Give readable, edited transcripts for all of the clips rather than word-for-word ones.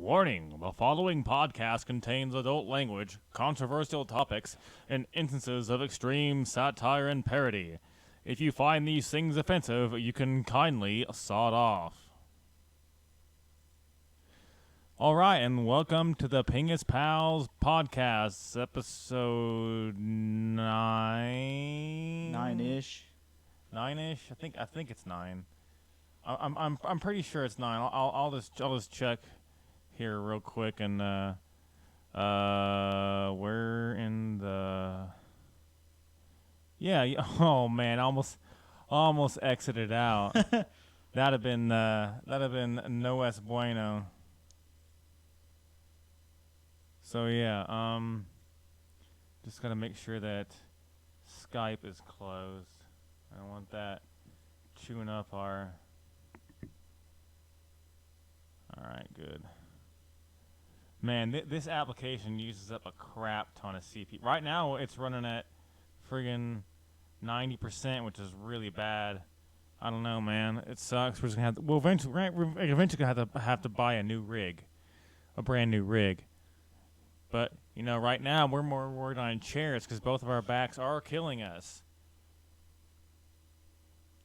Warning, the following podcast contains adult language, controversial topics, and instances of extreme satire and parody. If you find these things offensive, you can kindly sod off. Alright, and welcome to the Pingus Pals podcast, episode 9. 9-ish. 9-ish? I think it's 9. I'm pretty sure it's 9. I'll just check here real quick, and we're in the oh man, almost exited out. that'd have been no es bueno. So yeah, just gotta make sure that Skype is closed. I don't want that chewing up our. All right, good. Man, this application uses up a crap ton of CPU. Right now, it's running at friggin' 90%, which is really bad. I don't know, man. It sucks. We're just gonna we're eventually gonna have to buy a new rig, a brand new rig. But you know, right now we're more worried on chairs because both of our backs are killing us.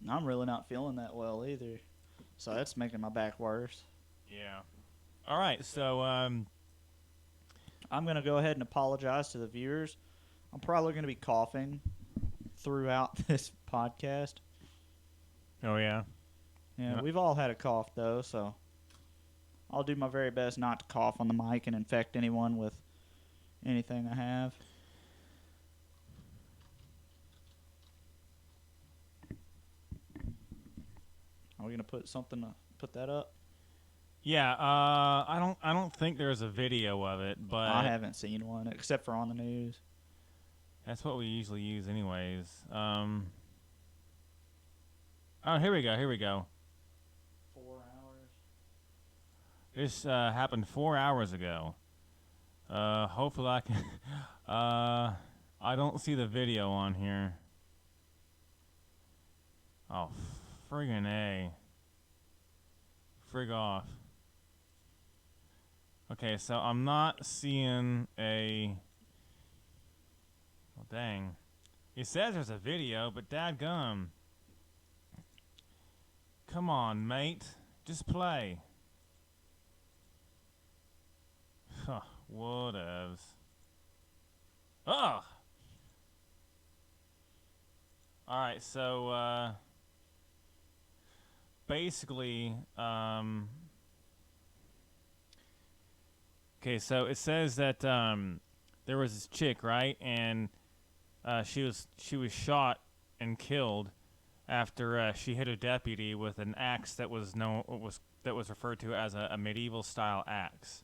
I'm really not feeling that well either, so that's making my back worse. Yeah. All right, so I'm gonna go ahead and apologize to the viewers. I'm probably gonna be coughing throughout this podcast. Oh yeah. Yeah, we've all had a cough though, so I'll do my very best not to cough on the mic and infect anyone with anything I have. Are we gonna put something to put that up? Yeah, I don't think there's a video of it, but I haven't seen one except for on the news. That's what we usually use, anyways. Oh, here we go. 4 hours. This happened 4 hours ago. Hopefully I can. I don't see the video on here. Oh, friggin' A. Frig off. Okay, so I'm not seeing a. Well, dang. It says there's a video, but dadgum. Come on, mate. Just play. Huh, whatevs. Ugh! Alright, so, basically, okay, so it says that there was this chick, right, and she was shot and killed after she hit a deputy with an axe that was referred to as a medieval style axe.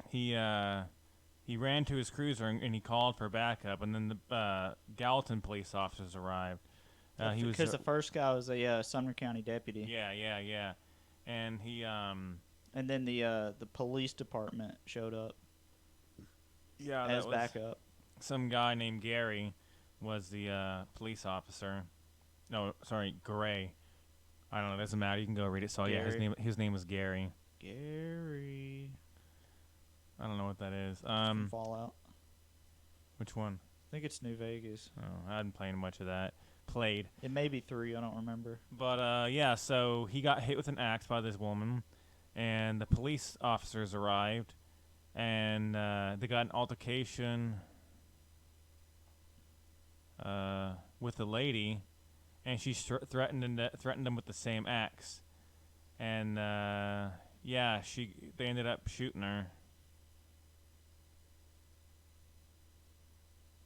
He ran to his cruiser and he called for backup, and then the Gallatin police officers arrived. Because the first guy was a Sumner County deputy. Yeah. And he and then the police department showed up. Yeah, as backup. Some guy named Gary was the police officer. No, sorry, Gray. I don't know. It doesn't matter. You can go read it. So Gary. yeah, his name was Gary. Gary. I don't know what that is. From Fallout. Which one? I think it's New Vegas. Oh, I hadn't played much of that. It may be 3. I don't remember. But yeah. So he got hit with an axe by this woman, and the police officers arrived, and they got an altercation with the lady, and she threatened him with the same axe, and yeah, they ended up shooting her,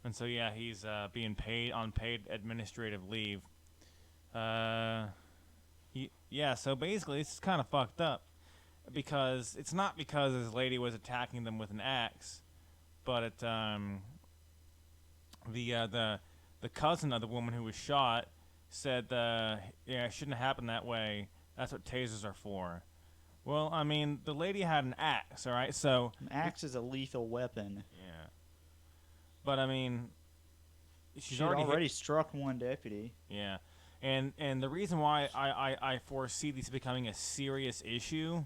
and so yeah, he's being paid on paid administrative leave. Yeah, so basically it's kind of fucked up. Because it's not because this lady was attacking them with an axe, but it the cousin of the woman who was shot said it shouldn't have happened that way. That's what tasers are for. Well, I mean, the lady had an axe, all right? So an axe is a lethal weapon. Yeah. But I mean, she's already struck one deputy. Yeah. And the reason why I foresee this becoming a serious issue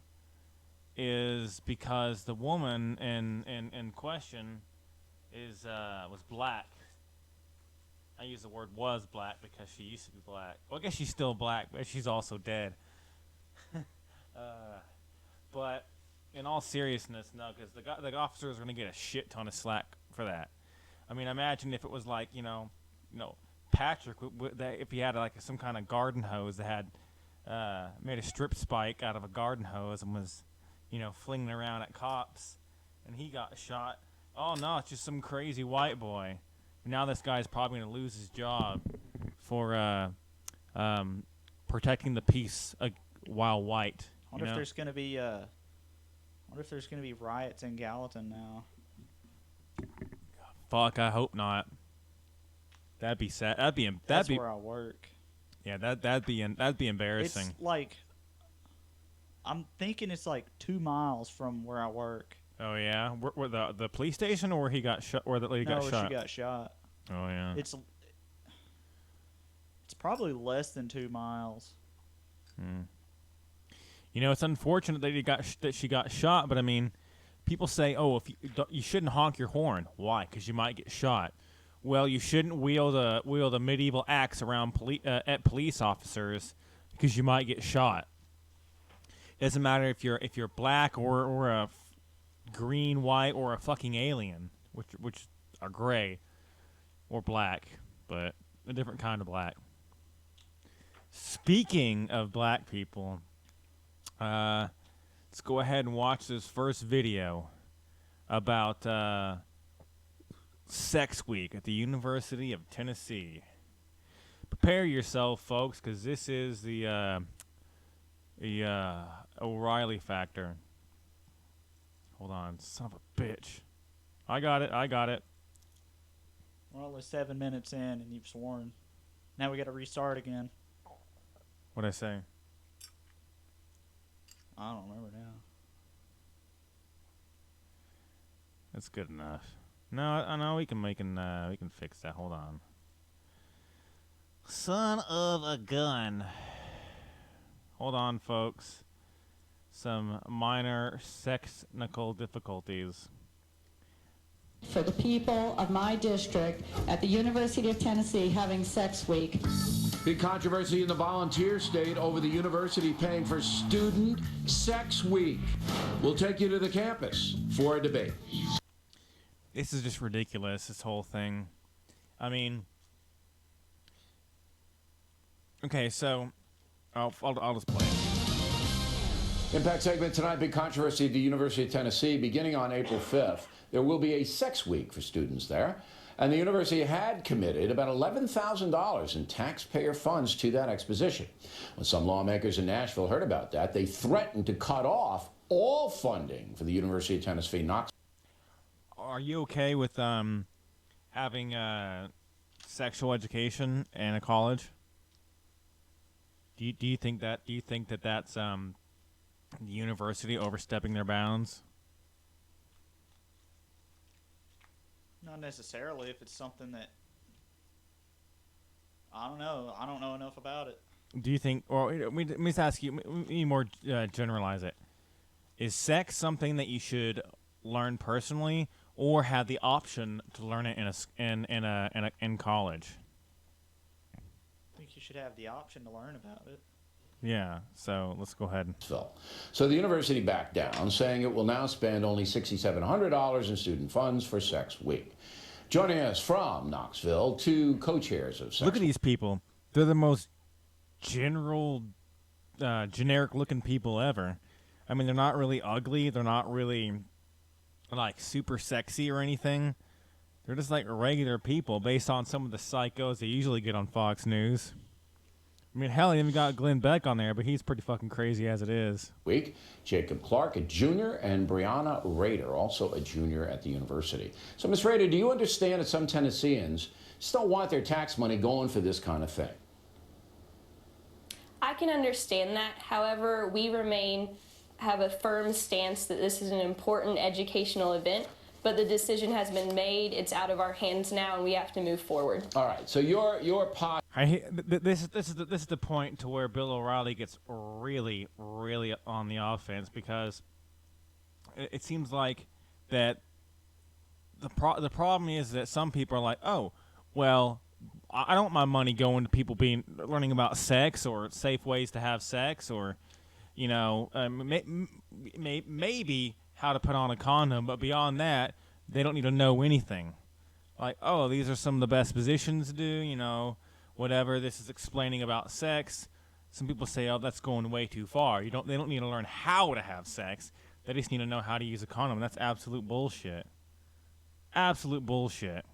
is because the woman in question was black. I use the word was black because she used to be black. Well, I guess she's still black, but she's also dead. But in all seriousness, no, because the officers are going to get a shit ton of slack for that. I mean, imagine if it was like, Patrick, that if he had like some kind of garden hose that had made a strip spike out of a garden hose and was, flinging around at cops, and he got shot. Oh no, it's just some crazy white boy. Now this guy's probably going to lose his job for protecting the peace while white. I wonder if there's going to be riots in Gallatin now. Fuck, I hope not. That'd be sad. That's where I work. Yeah, that'd be embarrassing. It's like, I'm thinking it's like 2 miles from where I work. Oh yeah, where the police station, or where he got shot, where the lady got shot? No, she got shot. Oh yeah. It's probably less than 2 miles. It's unfortunate that she got shot, but I mean, people say, "Oh, if you shouldn't honk your horn. Why? Because you might get shot." Well, you shouldn't wield a medieval axe around at police officers because you might get shot. It doesn't matter if you're black or a green, white, or a fucking alien, which are gray or black, but a different kind of black. Speaking of black people, let's go ahead and watch this first video about Sex Week at the University of Tennessee. Prepare yourself, folks, because this is the O'Reilly factor. Hold on, son of a bitch. I got it. We're only 7 minutes in, and you've sworn. Now we got to restart again. What'd I say? I don't remember now. That's good enough. No, I know we can fix that. Hold on. Son of a gun. Hold on, folks. Some minor technical difficulties. For the people of my district at the University of Tennessee having Sex Week. Big controversy in the volunteer state over the university paying for Student Sex Week. We'll take you to the campus for a debate. This is just ridiculous, this whole thing. I mean, okay, so I'll just play it. Impact segment tonight, big controversy at the University of Tennessee beginning on April 5th. There will be a sex week for students there. And the university had committed about $11,000 in taxpayer funds to that exposition. When some lawmakers in Nashville heard about that, they threatened to cut off all funding for the University of Tennessee Knoxville. Are you okay with having sexual education in a college? Do you think that that's the university overstepping their bounds? Not necessarily if it's something that I don't know. I don't know enough about it. Do you think, or let me just ask you, let me more generalize it. Is sex something that you should learn personally, or have the option to learn it in college? I think you should have the option to learn about it. Yeah, so let's go ahead. So the university backed down, saying it will now spend only $6,700 in student funds for Sex Week. Joining us from Knoxville, two co-chairs of Sex Look at these people. They're the most generic-looking people ever. I mean, they're not really ugly. They're not really, like, super sexy or anything. They're just, like, regular people based on some of the psychos they usually get on Fox News. I mean, hell, you even got Glenn Beck on there, but he's pretty fucking crazy as it is. Week, Jacob Clark, a junior, and Brianna Rader, also a junior at the university. So, Ms. Rader, do you understand that some Tennesseans still want their tax money going for this kind of thing? I can understand that. However, we have a firm stance that this is an important educational event, but the decision has been made. It's out of our hands now, and we have to move forward. All right. So your pot. This is the point to where Bill O'Reilly gets really on the offense, because it seems like that the problem is that some people are like, oh, well, I don't want my money going to people learning about sex or safe ways to have sex, or maybe how to put on a condom, but beyond that, they don't need to know anything. Like, oh, these are some of the best positions to do, whatever. This is explaining about sex. Some people say, oh, that's going way too far. They don't need to learn how to have sex. They just need to know how to use a condom. That's absolute bullshit. Absolute bullshit.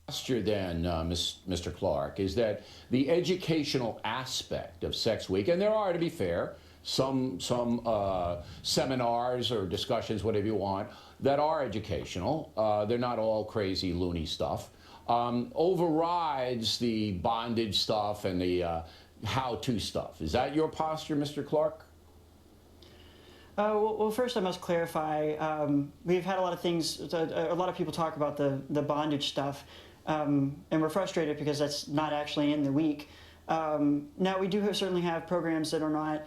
Posture then, Mr. Clark, is that the educational aspect of Sex Week, and there are, to be fair, some seminars or discussions, whatever you want, that are educational. They're not all crazy, loony stuff. Overrides the bondage stuff and the how-to stuff. Is that your posture, Mr. Clark? Well, first I must clarify, we've had a lot of things, a lot of people talk about the bondage stuff, and we're frustrated because that's not actually in the week. Now, we do certainly have programs that are not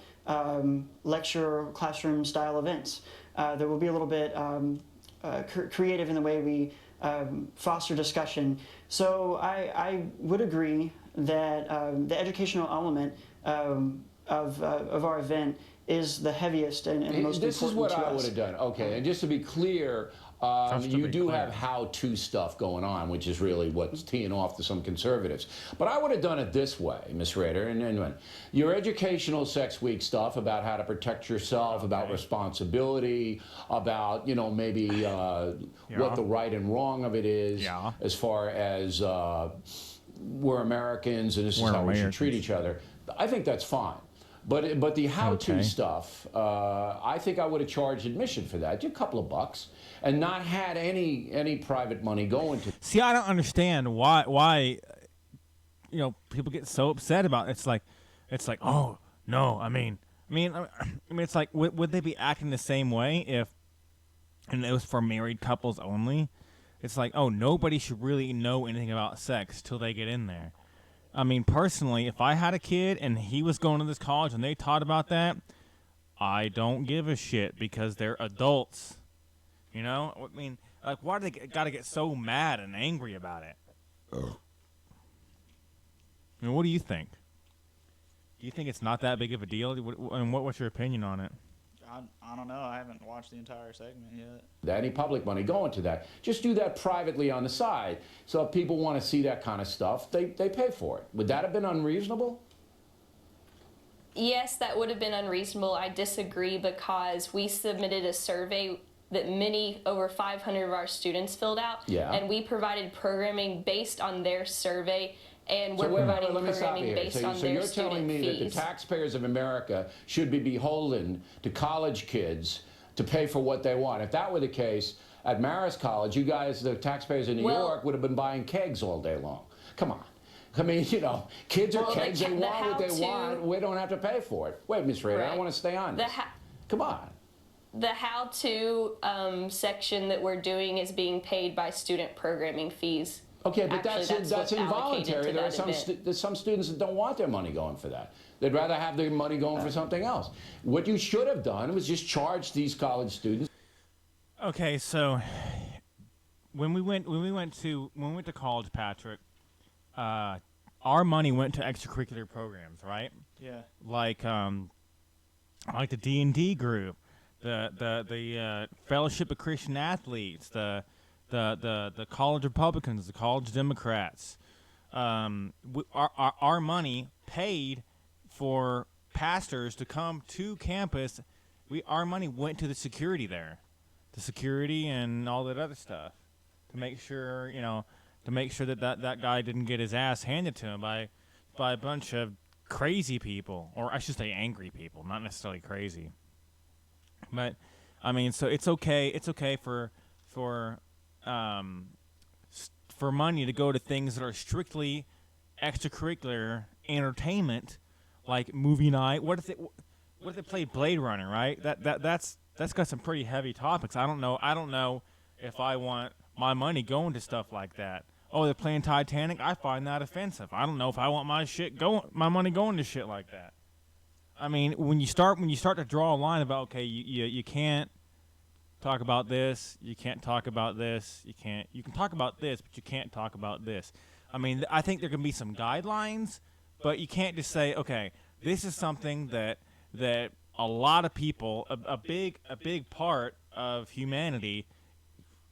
lecture or classroom style events. There will be a little bit creative in the way we foster discussion. So I would agree that the educational element of our event is the heaviest and the most important to us. This is what I would have done. Okay, and just to be clear, you do have how-to stuff going on, which is really what's teeing off to some conservatives. But I would have done it this way, Ms. Rader, and your educational Sex Week stuff about how to protect yourself, about responsibility, about, maybe what the right and wrong of it is, as far as we're Americans and this is how we should treat each other. I think that's fine. But the how-to stuff, I think I would have charged admission for that, just a couple of bucks, and not had any private money going to. See, I don't understand why people get so upset about it. It's like, oh no, I mean, it's like, would they be acting the same way if, and it was for married couples only? It's like, oh, nobody should really know anything about sex till they get in there. I mean, personally, if I had a kid and he was going to this college and they taught about that, I don't give a shit because they're adults. I mean, like, why do they got to get so mad and angry about it? I mean, what do you think? Do you think it's not that big of a deal? And what's your opinion on it? I don't know. I haven't watched the entire segment yet. Any public money going to that. Just do that privately on the side. So if people want to see that kind of stuff, they pay for it. Would that have been unreasonable? Yes, that would have been unreasonable. I disagree because we submitted a survey that over 500 of our students filled out. Yeah. And we provided programming based on their survey. And we're providing programming based on their student fees. So you're telling me that the taxpayers of America should be beholden to college kids to pay for what they want. If that were the case, at Marist College, you guys, the taxpayers in New York, would have been buying kegs all day long. Come on. I mean, kids are kegs. They want what they want. We don't have to pay for it. Wait, Ms. Rader, I want to stay on this. Come on. The how-to section that we're doing is being paid by student programming fees. Okay, but that's involuntary. There are there's some students that don't want their money going for that. They'd rather have their money going for something else. What you should have done was just charge these college students. Okay, so when we went to college, Patrick, our money went to extracurricular programs, right? Yeah. Like the D&D group, the Fellowship of Christian Athletes, the college Republicans, the college Democrats. Our money paid for pastors to come to campus. Our money went to the security there, the security and all that other stuff, to make sure that guy didn't get his ass handed to him by a bunch of crazy people, or I should say angry people, not necessarily crazy. But I mean, so it's okay for money to go to things that are strictly extracurricular entertainment, like movie night. What if they play Blade Runner, right? That's got some pretty heavy topics. I don't know if I want my money going to stuff like that. oh, they're playing Titanic. I find that offensive. I don't know if I want my money going to shit like that. I mean, when you start to draw a line about, okay, you can't talk about this, you can't talk about this, you can talk about this, but you can't talk about this. I mean, I think there can be some guidelines, but you can't just say, okay, this is something that a lot of people, a big part of humanity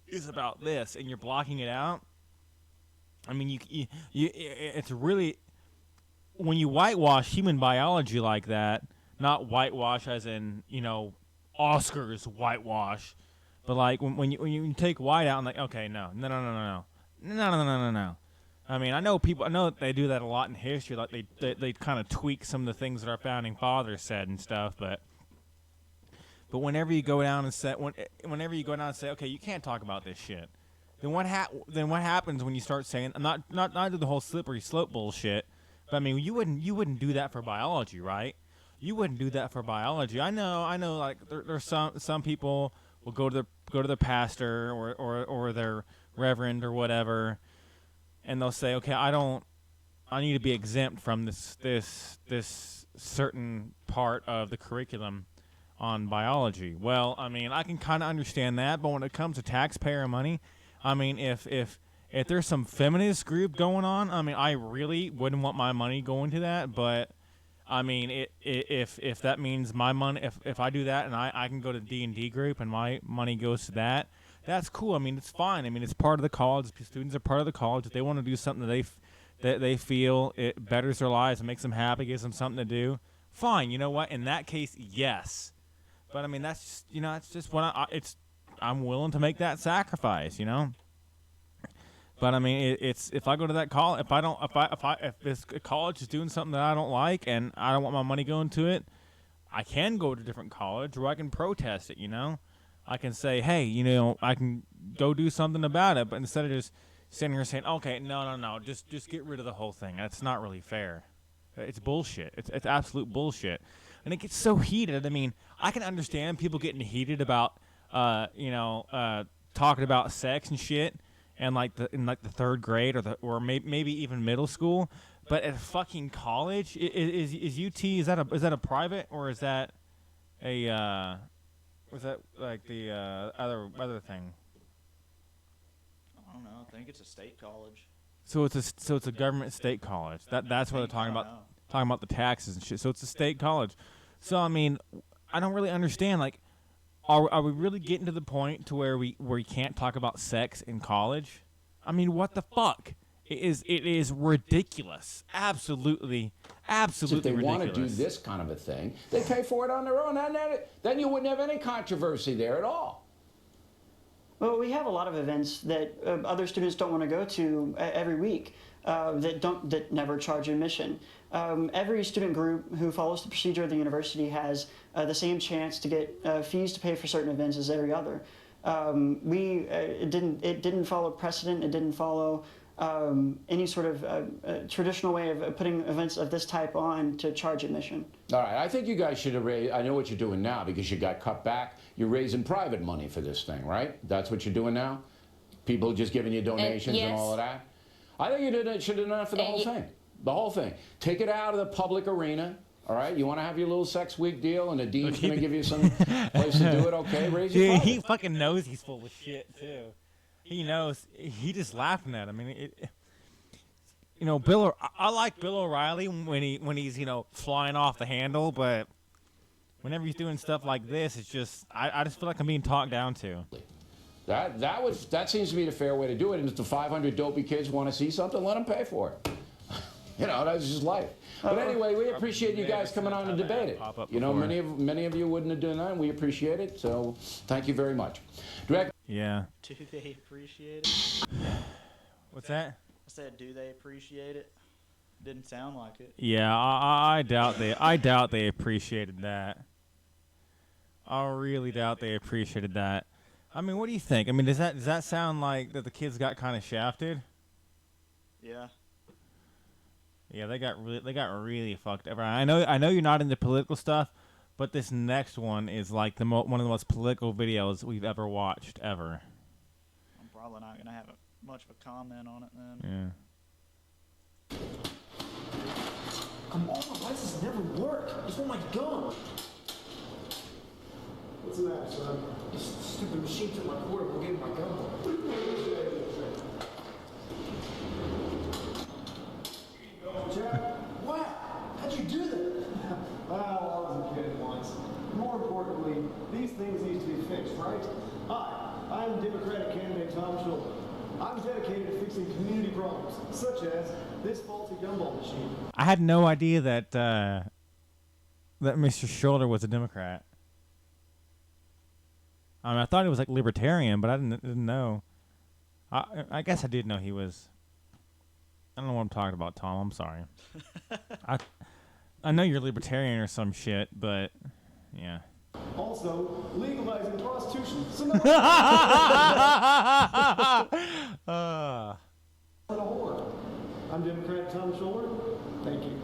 is about this, and you're blocking it out. I mean, it's really, when you whitewash human biology like that, not whitewash as in, Oscars whitewash, but like when you take white out and like, okay, no. I mean, I know that they do that a lot in history, like they kind of tweak some of the things that our founding fathers said and stuff, but whenever you go down and say, okay, you can't talk about this shit, then what happens when you start saying, not do the whole slippery slope bullshit, but I mean, you wouldn't do that for biology, right? You wouldn't do that for biology. I know. Like there's some people will go to their pastor or their reverend or whatever, and they'll say, okay, I need to be exempt from this certain part of the curriculum on biology. Well, I mean, I can kind of understand that, but when it comes to taxpayer money, I mean, if there's some feminist group going on, I mean, I really wouldn't want my money going to that, but I mean, if that means my money, if I do that and I can go to the D&D group and my money goes to that, that's cool. I mean, it's fine. I mean, it's part of the college. Students are part of the college. If they want to do something that they feel it betters their lives and makes them happy, gives them something to do, fine. You know what? In that case, yes. But I mean, that's just, it's just what I'm willing to make that sacrifice, But I mean, it's if I go to that college, if this college is doing something that I don't like and I don't want my money going to it, I can go to a different college or I can protest it. I can say, hey, I can go do something about it. But instead of just sitting here saying, okay, no, just get rid of the whole thing. That's not really fair. It's bullshit. It's absolute bullshit, and it gets so heated. I mean, I can understand people getting heated about, talking about sex and shit. And in the third grade or maybe even middle school, but at fucking college, is UT, is that a private or is that a was that like the other thing? I don't know. I think it's a state college. So it's a government state college. That's what they're talking about the taxes and shit. So it's a state college. So I mean, I don't really understand like. Are we really getting to the point to where we can't talk about sex in college? I mean, what the fuck? It is ridiculous. Absolutely so if they ridiculous. want to do this kind of a thing, they pay for it on their own. Then you wouldn't have any controversy there at all. Well, we have a lot of events that other students don't want to go to every week that never charge admission. Every student group who follows the procedure of the university has the same chance to get fees to pay for certain events as every other. It didn't follow precedent. It didn't follow any sort of traditional way of putting events of this type on to charge admission. All right, I think you guys should have raised, I know what you're doing now because you got cut back. You're raising private money for this thing, right? That's what you're doing now? People just giving you donations and all of that? I think you should have done that for the whole thing. The whole thing. Take it out of the public arena. All right, you want to have your little sex week deal, and the dean's going to give you some place to do it. Okay, raise your Dude, he fucking knows he's full of shit too. He knows. He just laughing at him. I mean, Bill. I like Bill O'Reilly when he's flying off the handle, but whenever he's doing stuff like this, it's just I just feel like I'm being talked down to. That seems to be the fair way to do it. And if the 500 dopey kids want to see something, let them pay for it. That's just life. But anyway, we appreciate you guys coming on to debate it. Many of you wouldn't have done that, and we appreciate it. So thank you very much. Yeah. Do they appreciate it? What's that? I said, do they appreciate it? Didn't sound like it. Yeah, I doubt they appreciated that. I really doubt they appreciated that. I mean, what do you think? I mean, does that sound like that the kids got kind of shafted? Yeah. Yeah, they got really fucked up. I know you're not into political stuff, but this next one is like one of the most political videos we've ever watched ever. I'm probably not gonna have much of a comment on it then. Yeah. Come on, why does this never work? I just want my gun. What's the matter, son? This stupid machine took my quarter and gave me my gun. Jack? What? How'd you do that? Well, I was a kid once. More importantly, these things need to be fixed, right? Hi, I'm Democratic candidate Tom Sholar. I'm dedicated to fixing community problems, such as this faulty gumball machine. I had no idea that that Mr. Sholar was a Democrat. I mean, I thought he was like libertarian, but I didn't know. I guess I did know he was. I don't know what I'm talking about, Tom. I'm sorry. I know you're libertarian or some shit, but yeah. Also, legalizing prostitution. I'm Democrat Tom Sholar. Thank you.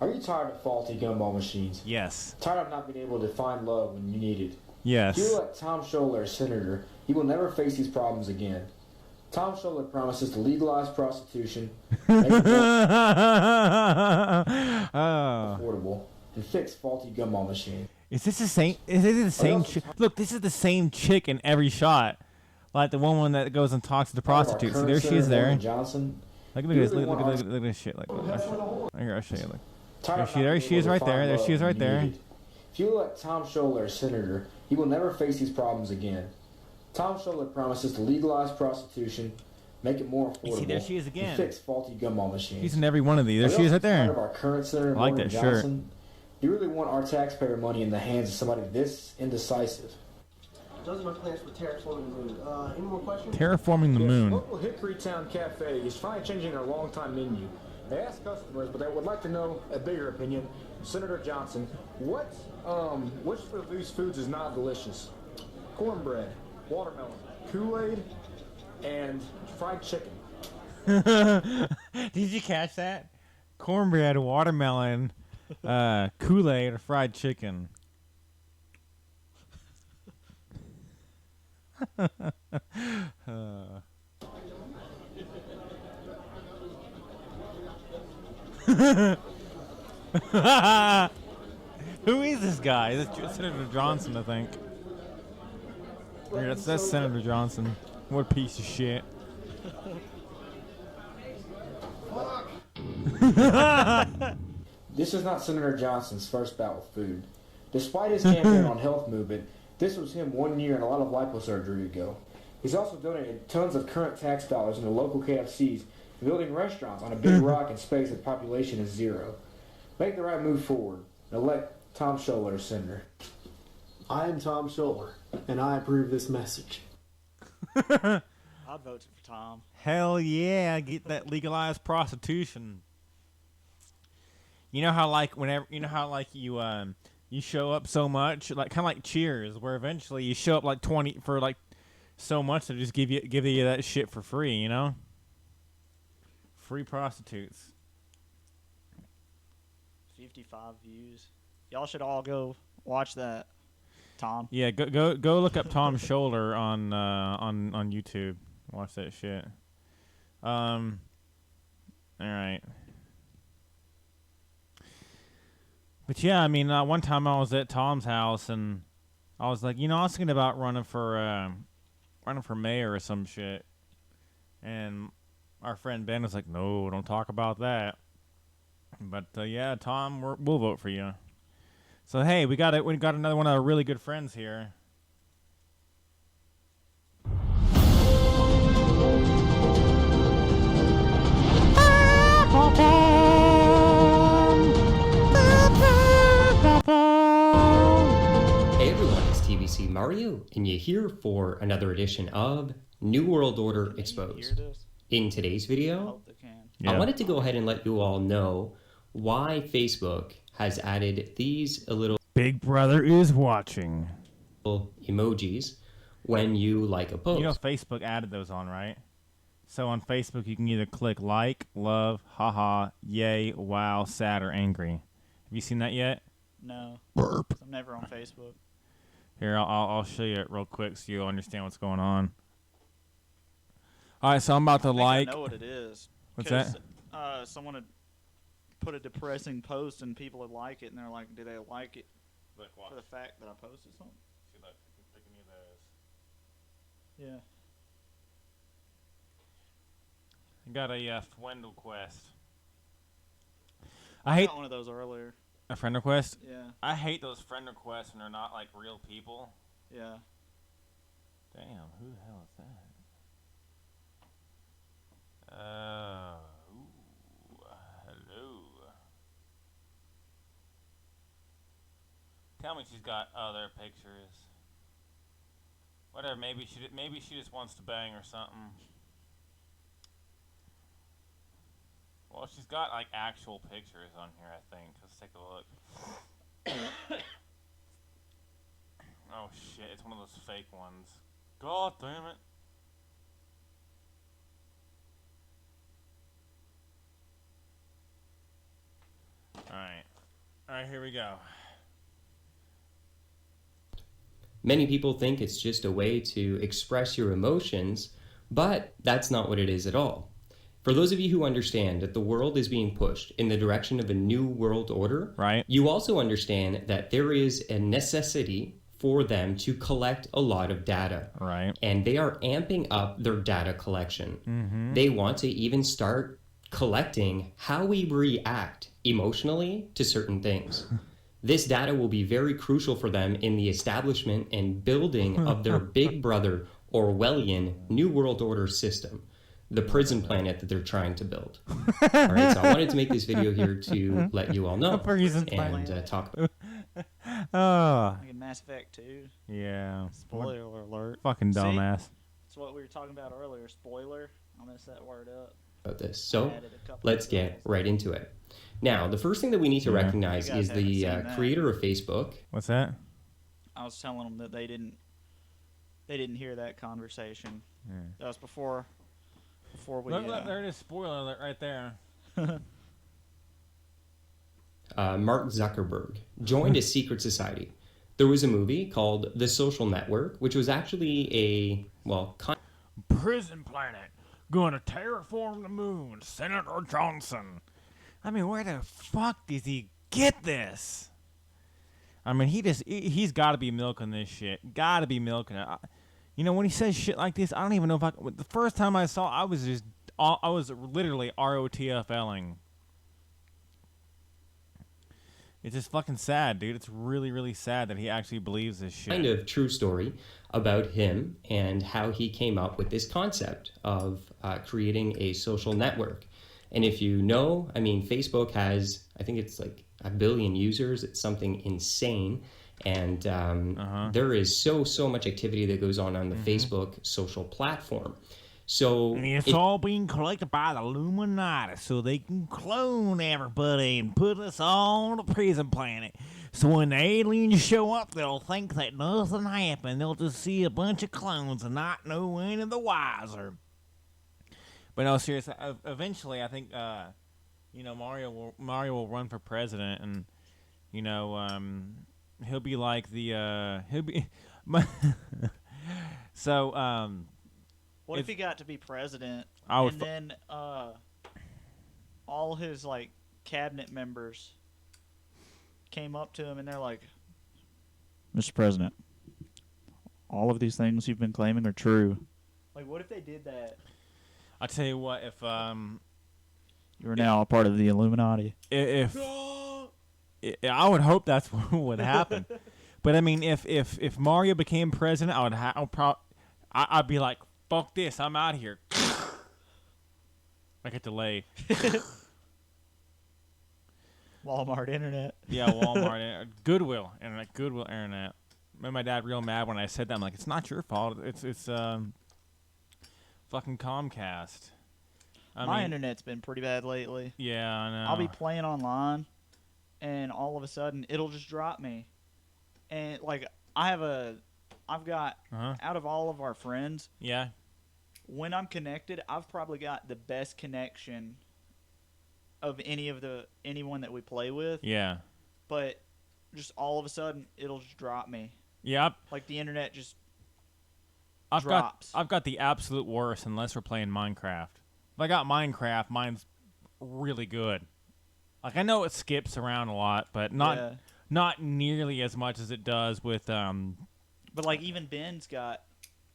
Are you tired of faulty gumball machines? Yes. Tired of not being able to find love when you need it? Yes. If you elect Tom Sholar as senator, he will never face these problems again. Tom Sholar promises to legalize prostitution, make it affordable, and fix faulty gumball machines. Is this the same? Is it the same? Look, this is the same chick in every shot, like the one that goes and talks to the prostitutes. So there she is there. Johnson. Look at this. Look at this shit. Like, I'll show you. Look. There she is right there. There she is right there. If you elect Tom Sholar as senator, he will never face these problems again. Tom Sholar promises to legalize prostitution, make it more affordable, see, there she is again. And fix faulty gumball machines. She's in every one of these. There she is right there. Of our current senator, I like that shirt. Do you really want our taxpayer money in the hands of somebody this indecisive? Those are my plans for terraforming the moon. Any more questions? Terraforming the moon. Local Hickory Town Cafe is finally changing their long-time menu. They asked customers, but they would like to know a bigger opinion. Senator Johnson, which of these foods is not delicious? Cornbread, watermelon, Kool-Aid, and fried chicken. Did you catch that? Cornbread, watermelon, Kool-Aid, or fried chicken. Who is this guy? That's Senator Johnson, I think. Yeah, that's Senator Johnson. What a piece of shit. This is not Senator Johnson's first bout with food. Despite his campaign on health movement, this was him 1 year and a lot of liposurgery ago. He's also donated tons of current tax dollars into local KFCs and building restaurants on a big rock in space that population is 0. Make the right move forward. Elect Tom Sholar as senator. I am Tom Sholar, and I approve this message. I'd vote for Tom. Hell yeah, get that legalized prostitution. You know how like you show up so much, like kind of like Cheers, where eventually you show up like 20 for like so much to just give you that shit for free, you know? Free prostitutes. 55 views. Y'all should all go watch that, Tom. Yeah, go look up Tom Sholar on YouTube. Watch that shit. All right. But yeah, I mean, one time I was at Tom's house and I was like, I was thinking about running for mayor or some shit. And our friend Ben was like, "No, don't talk about that." But yeah, Tom, we'll vote for you. So hey, we got another one of our really good friends here. Hey everyone, it's TVC Mario, and you're here for another edition of New World Order Exposed. In today's video, I wanted to go ahead and let you all know why Facebook has added these little Big Brother is watching emojis when you like a post. You know Facebook added those on, right? So on Facebook you can either click like, love, haha, yay, wow, sad, or angry. Have you seen that yet? No. Burp. I'm never on Facebook. Here, I'll show you it real quick so you'll understand what's going on. All right, so I'm about to I know what it is. What's that? Someone had put a depressing post and people would like it, and they're like, do they like it for the fact that I posted something? See, look, I can pick any of those. Yeah. I got a friend request. I got one of those earlier. A friend request? Yeah. I hate those friend requests when they're not like real people. Yeah. Damn, who the hell is that? Hello. Tell me she's got other pictures. Whatever, maybe she just wants to bang or something. Well, she's got like actual pictures on here, I think. Let's take a look. Oh shit, it's one of those fake ones. God damn it. Alright, here we go. Many people think it's just a way to express your emotions, but that's not what it is at all. For those of you who understand that the world is being pushed in the direction of a new world order, right, you also understand that there is a necessity for them to collect a lot of data. Right. And they are amping up their data collection. Mm-hmm. They want to even start collecting how we react emotionally to certain things. This data will be very crucial for them in the establishment and building of their big brother Orwellian New World Order system, the prison planet that they're trying to build. All right, so I wanted to make this video here to let you all know and talk about it. Like in Mass Effect 2. Yeah. Spoiler alert. Fucking dumbass. See? That's what we were talking about earlier. Spoiler. I'll mess that word up. About this. So let's get right into it. Now, the first thing that we need to recognize is the creator of Facebook. What's that? I was telling them that they didn't hear that conversation. Yeah. That was before we. Look, there it is. Spoiler alert right there. Mark Zuckerberg joined a secret society. There was a movie called The Social Network, which was actually Prison planet. Gonna terraform the moon, Senator Johnson. I mean, where the fuck does he get this? I mean, he's got to be milking this shit. Got to be milking it. You know, when he says shit like this, I don't even know if the first time I saw, I was literally ROTFLing. It's just fucking sad, dude. It's really, really sad that he actually believes this shit. Kind of true story about him and how he came up with this concept of creating a social network. And if you know, I mean, Facebook has, I think it's like 1 billion users. It's something insane. And there is so much activity that goes on the Facebook social platform. So and it's all being collected by the Illuminati so they can clone everybody and put us all on the prison planet. So when the aliens show up, they'll think that nothing happened. They'll just see a bunch of clones and not know any the wiser. But no, seriously, eventually I think, Mario will run for president, and, he'll be like so, what if he got to be president and then all his cabinet members came up to him and they're like, Mr. President, all of these things you've been claiming are true. Like, what if they did that? I'll tell you what, if you're now a part of the Illuminati. If I would hope that's what would happen. But I mean, if Mario became president, I'd be like, fuck this, I'm out of here. I get delayed. Walmart internet. Yeah, Walmart internet. Goodwill internet. Made my dad real mad when I said that. I'm like, it's not your fault. It's fucking Comcast. My internet's been pretty bad lately. Yeah, I know. I'll be playing online, and all of a sudden it'll just drop me. And I've got out of all of our friends. Yeah. When I'm connected, I've probably got the best connection of anyone that we play with. Yeah. But just all of a sudden, it'll just drop me. Yep. Like the internet just, drops. I've got the absolute worst unless we're playing Minecraft. If I got Minecraft, mine's really good. Like, I know it skips around a lot, but not nearly as much as it does with But like even Ben's got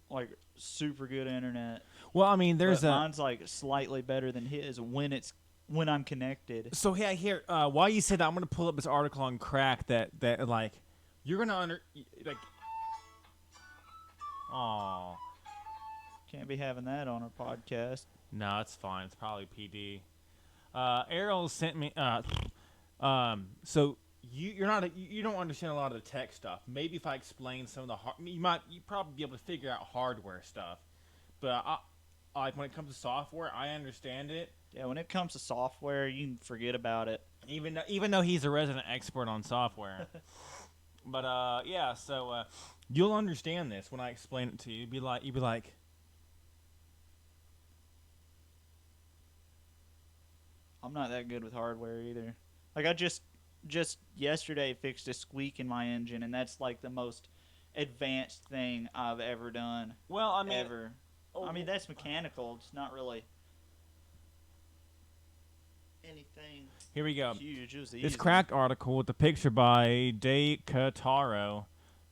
like super good internet. Well, I mean, mine's like slightly better than his when I'm connected. So yeah, here while you said that, I'm gonna pull up this article on crack that like you're gonna Aw. Can't be having that on our podcast. No, it's fine. It's probably PD. Errol sent me. So you don't understand a lot of the tech stuff. Maybe if I explain some of the you probably be able to figure out hardware stuff. But like when it comes to software, I understand it. Yeah, when it comes to software, you can forget about it. Even though he's a resident expert on software. But yeah, so you'll understand this when I explain it to you. You'd be like. I'm not that good with hardware either. Like I just yesterday fixed a squeak in my engine, and that's like the most advanced thing I've ever done. Well, I mean, ever. I mean that's mechanical. It's not really anything. Here we go. Huge. It was this easy. cracked article with the picture by De Cataro.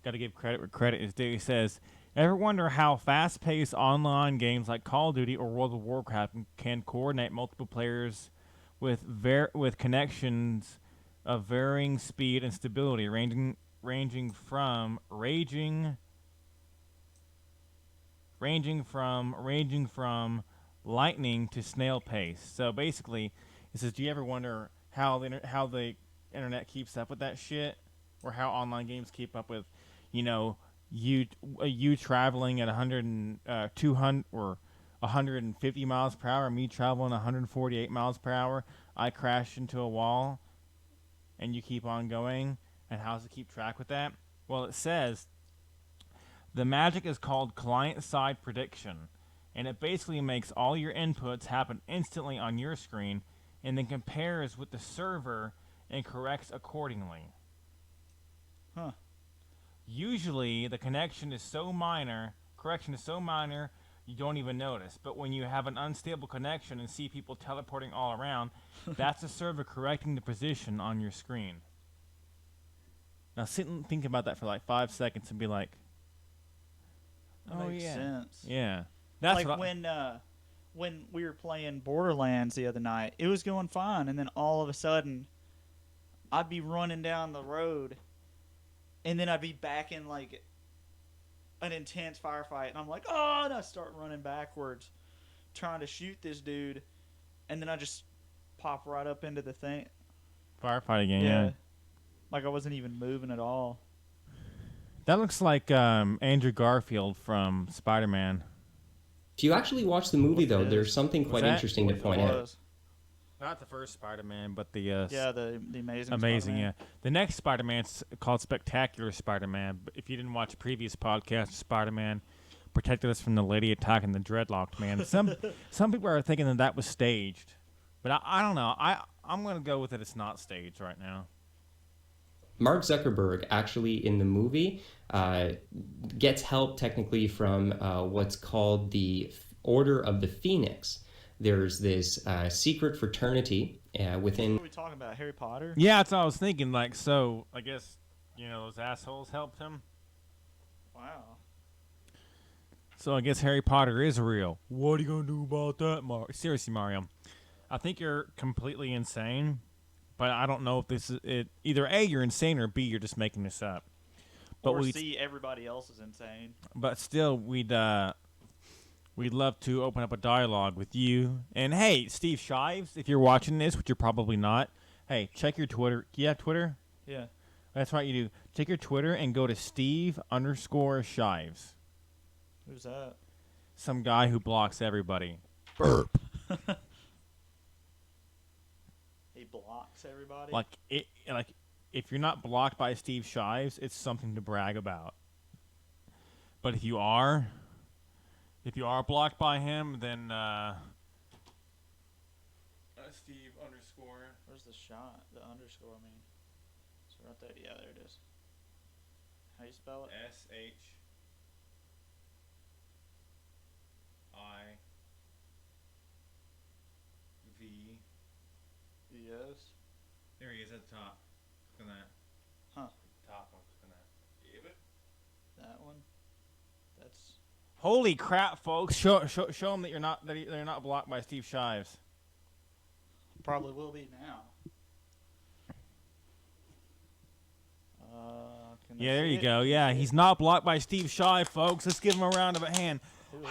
Got to give credit where credit is due. He says, "Ever wonder how fast-paced online games like Call of Duty or World of Warcraft can coordinate multiple players with connections of varying speed and stability, ranging from lightning to snail pace?" So basically, it says, do you ever wonder how the internet keeps up with that shit, or how online games keep up with, you traveling at 200 or 150 miles per hour, me traveling 148 miles per hour, I crash into a wall, and you keep on going, and how does it keep track with that? Well, it says the magic is called client-side prediction, and it basically makes all your inputs happen instantly on your screen, and then compares with the server and corrects accordingly. Huh. Usually, the correction is so minor, you don't even notice. But when you have an unstable connection and see people teleporting all around, that's the server correcting the position on your screen. Now sit and think about that for like 5 seconds and be like, that makes sense. Yeah. That's like when we were playing Borderlands the other night, it was going fine, and then all of a sudden, I'd be running down the road, and then I'd be back in like an intense firefight, and I'm like, oh, and I start running backwards, trying to shoot this dude, and then I just pop right up into the thing. Firefight again, yeah. Like I wasn't even moving at all. That looks like Andrew Garfield from Spider-Man. If you actually watch the movie, though, there's something quite interesting to point out. Not the first Spider-Man, but the the Amazing Spider-Man. Yeah. The next Spider-Man's called Spectacular Spider-Man. But if you didn't watch the previous podcast, Spider-Man protected us from the lady attacking the dreadlocked man. Some people are thinking that was staged, but I don't know. I'm gonna go with it. It's not staged right now. Mark Zuckerberg actually in the movie gets help technically from what's called the Order of the Phoenix. There's this secret fraternity within... What are we talking about, Harry Potter? Yeah, that's what I was thinking. Like, so, I guess, those assholes helped him. Wow. So I guess Harry Potter is real. What are you going to do about that, Mario? Seriously, Mario. I think you're completely insane, but I don't know if this is it. Either A, you're insane, or B, you're just making this up. But or C, everybody else is insane. But still, we'd love to open up a dialogue with you. And hey, Steve Shives, if you're watching this, which you're probably not, hey, check your Twitter. Do you have Twitter? Yeah. That's right, you do. Check your Twitter and go to Steve_Shives. Who's that? Some guy who blocks everybody. Burp. He blocks everybody? Like if you're not blocked by Steve Shives, it's something to brag about. But if you are blocked by him, then Steve_. Where's the shot? The underscore, I mean. It's right there. Yeah, there it is. How you spell it? SH. Yes. There he is at the top. Click on that. Huh. Top one. Click on that. That one. That's. Holy crap, folks! Show them that you're not blocked by Steve Shives. Probably will be now. Yeah, there you go. Yeah, he's not blocked by Steve Shive, folks. Let's give him a round of a hand. Who is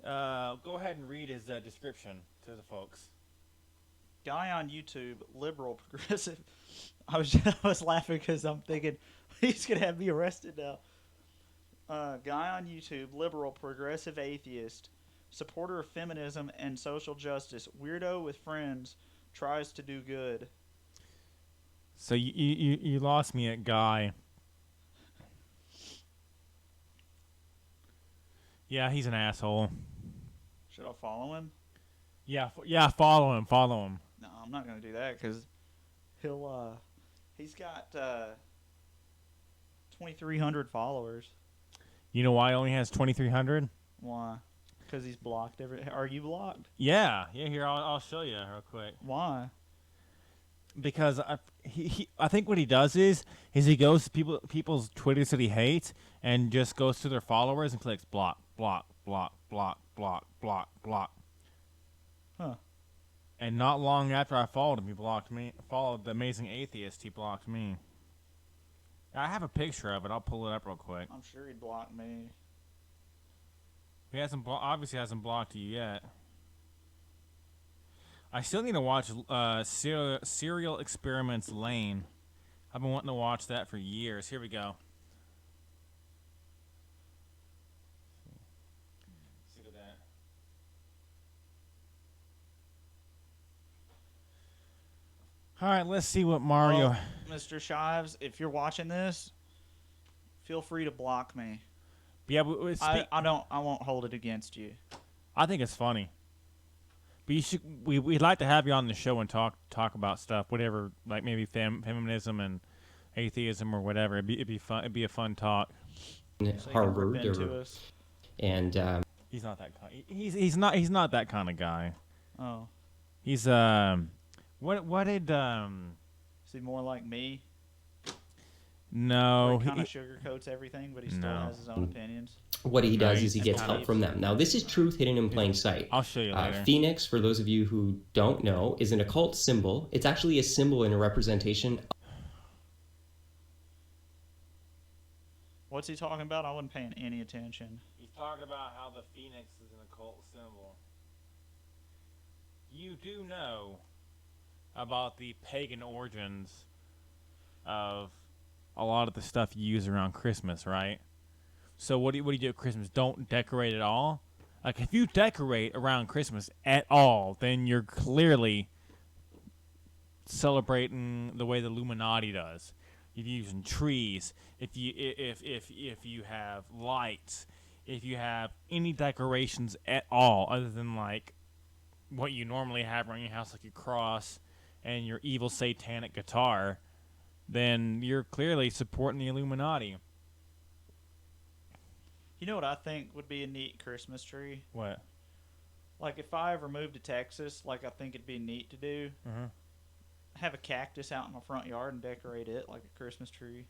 that? Go ahead and read his description to the folks. Guy on YouTube, liberal, progressive. I was laughing because I'm thinking he's gonna have me arrested now. Guy on YouTube, liberal, progressive, atheist, supporter of feminism and social justice, weirdo with friends, tries to do good. So you lost me at Guy. Yeah, he's an asshole. Should I follow him? Yeah, follow him. No, I'm not gonna do that because he's got 2,300 followers. You know why he only has 2,300? Why? Because he's blocked Are you blocked? Yeah. Here I'll show you real quick. Why? Because I think what he does is he goes to people's Twitters that he hates and just goes to their followers and clicks block. Huh. And not long after I followed him, he blocked me. Followed the Amazing Atheist, he blocked me. I have a picture of it. I'll pull it up real quick. I'm sure he'd block me. He obviously hasn't blocked you yet. I still need to watch Serial Experiments Lane. I've been wanting to watch that for years. Here we go. See that. All right, let's see what Mario. Well, Mr. Shives, if you're watching this, feel free to block me. Yeah, but I won't hold it against you. I think it's funny. But we'd like to have you on the show and talk about stuff, whatever, like maybe feminism and atheism or whatever. It'd be fun. It'd be a fun talk. Harvard, and he's not that kind. He's not that kind of guy. Oh, he's what did Is he more like me? No, he kind of sugarcoats everything, but he still has his own opinions. What he does is he gets help from them. Now, this is truth hidden in plain sight. I'll show you later. Phoenix, for those of you who don't know, is an occult symbol. It's actually a symbol and a representation. What's he talking about? I wasn't paying any attention. He's talking about how the phoenix is an occult symbol. You do know about the pagan origins of a lot of the stuff you use around Christmas, right? So what do you do at Christmas? Don't decorate at all? Like, if you decorate around Christmas at all, then you're clearly celebrating the way the Illuminati does. If you're using trees, if you have lights, if you have any decorations at all other than like what you normally have around your house, like your cross and your evil satanic guitar, then you're clearly supporting the Illuminati. You know what I think would be a neat Christmas tree? What? Like, if I ever moved to Texas, like, I think it'd be neat to do. Uh-huh. Have a cactus out in my front yard and decorate it like a Christmas tree.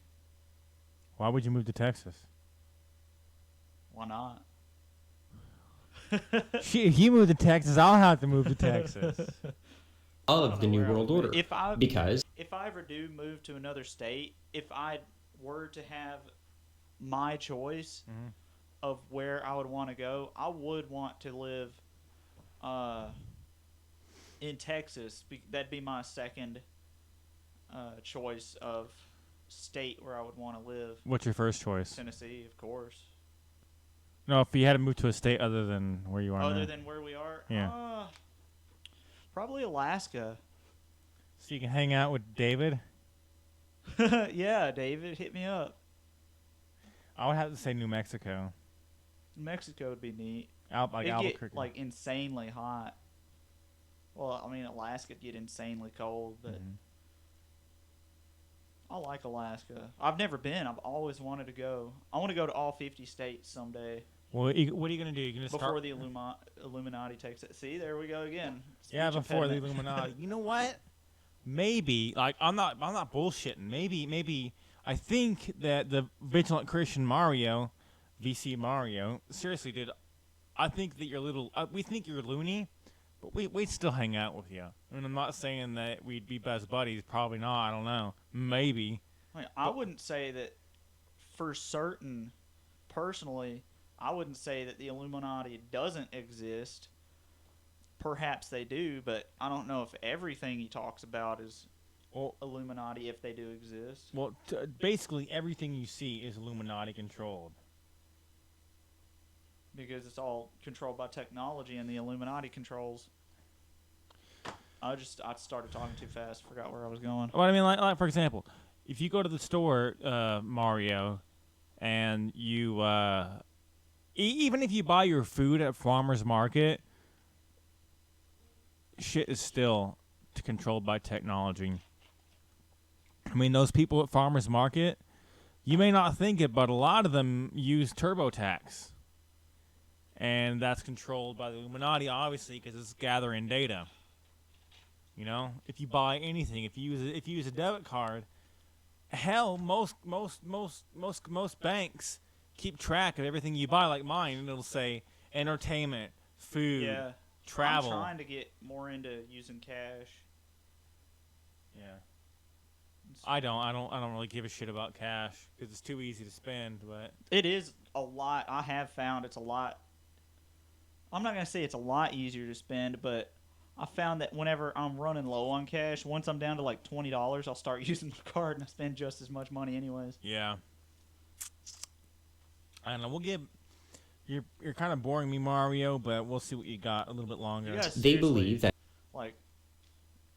Why would you move to Texas? Why not? If you move to Texas, I'll have to move to Texas. Of the New World Order. If I ever do move to another state, if I were to have my choice of where I would want to go, I would want to live in Texas. That'd be my second choice of state where I would want to live. What's your first choice? Tennessee, of course. No, if you had to move to a state other than where you are Other now. than where we are? Yeah. Probably Alaska. So you can hang out with David? Yeah, David, hit me up. I would have to say New Mexico. Mexico would be neat. Albuquerque. Get, like, insanely hot. Well, I mean, Alaska'd get insanely cold, but I like Alaska. I've never been. I've always wanted to go. I want to go to all 50 states someday. Well, what are you going to do? You're going to before start... the Illuminati takes it. See, there we go again. Yeah, Speech before the impediment. Illuminati. You know what? Maybe, like, I'm not bullshitting. Maybe I think that the Vigilant Christian Mario, VC Mario, seriously, dude, I think that you're a little, we think you're loony, but we'd still hang out with you. I mean, I'm not saying that we'd be best buddies. Probably not. I don't know. Maybe. I wouldn't say that for certain, personally, I wouldn't say that the Illuminati doesn't exist. Perhaps they do, but I don't know if everything he talks about is Illuminati, if they do exist. Well, basically everything you see is Illuminati controlled. Because it's all controlled by technology, and the Illuminati controls. I started talking too fast. Forgot where I was going. Well, I mean, like for example, if you go to the store, Mario, and you even if you buy your food at farmers market, shit is still controlled by technology. I mean, those people at farmers market, you may not think it, but a lot of them use TurboTax. And that's controlled by the Illuminati, obviously, because it's gathering data. You know, if you buy anything, if you use a debit card, hell, most banks keep track of everything you buy, like mine, and it'll say entertainment, food, travel. I'm trying to get more into using cash. Yeah. I don't really give a shit about cash because it's too easy to spend. But it is a lot. I have found it's a lot. I'm not gonna say it's a lot easier to spend, but I found that whenever I'm running low on cash, once I'm down to like $20, I'll start using the card and I spend just as much money anyways. Yeah. I don't know. We'll give. You're kind of boring me, Mario, but we'll see what you got a little bit longer. They believe that. Like,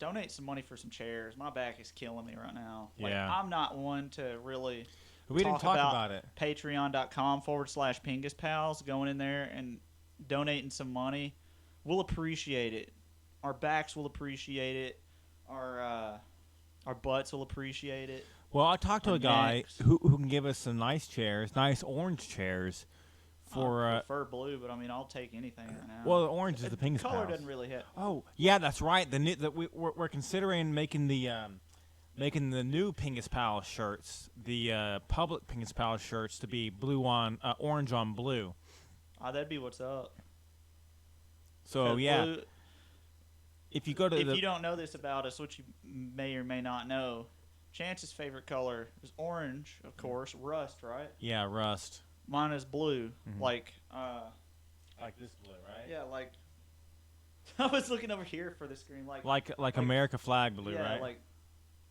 donate some money for some chairs. My back is killing me right now. Like, Yeah. I'm not one to really. We didn't talk about it. Patreon.com/Pingus Pals. Going in there and donating some money. We'll appreciate it. Our backs will appreciate it. Our butts will appreciate it. Well, I talked to a guy who can give us some nice chairs, nice orange chairs. I prefer blue, but I mean, I'll take anything right now. Well, the orange is the Pingus color Pals. doesn't really hit. Oh, yeah, that's right. We're considering making the new Pingus Pal shirts, the public Pingus Pal shirts, to be orange on blue. That'd be what's up. So yeah, blue, if you go to you don't know this about us, which you may or may not know, Chance's favorite color is orange, of course. Rust, right? Yeah, rust. Mine is blue, like this blue, right? Yeah, like I was looking over here for the screen, like America flag blue, right? Yeah, like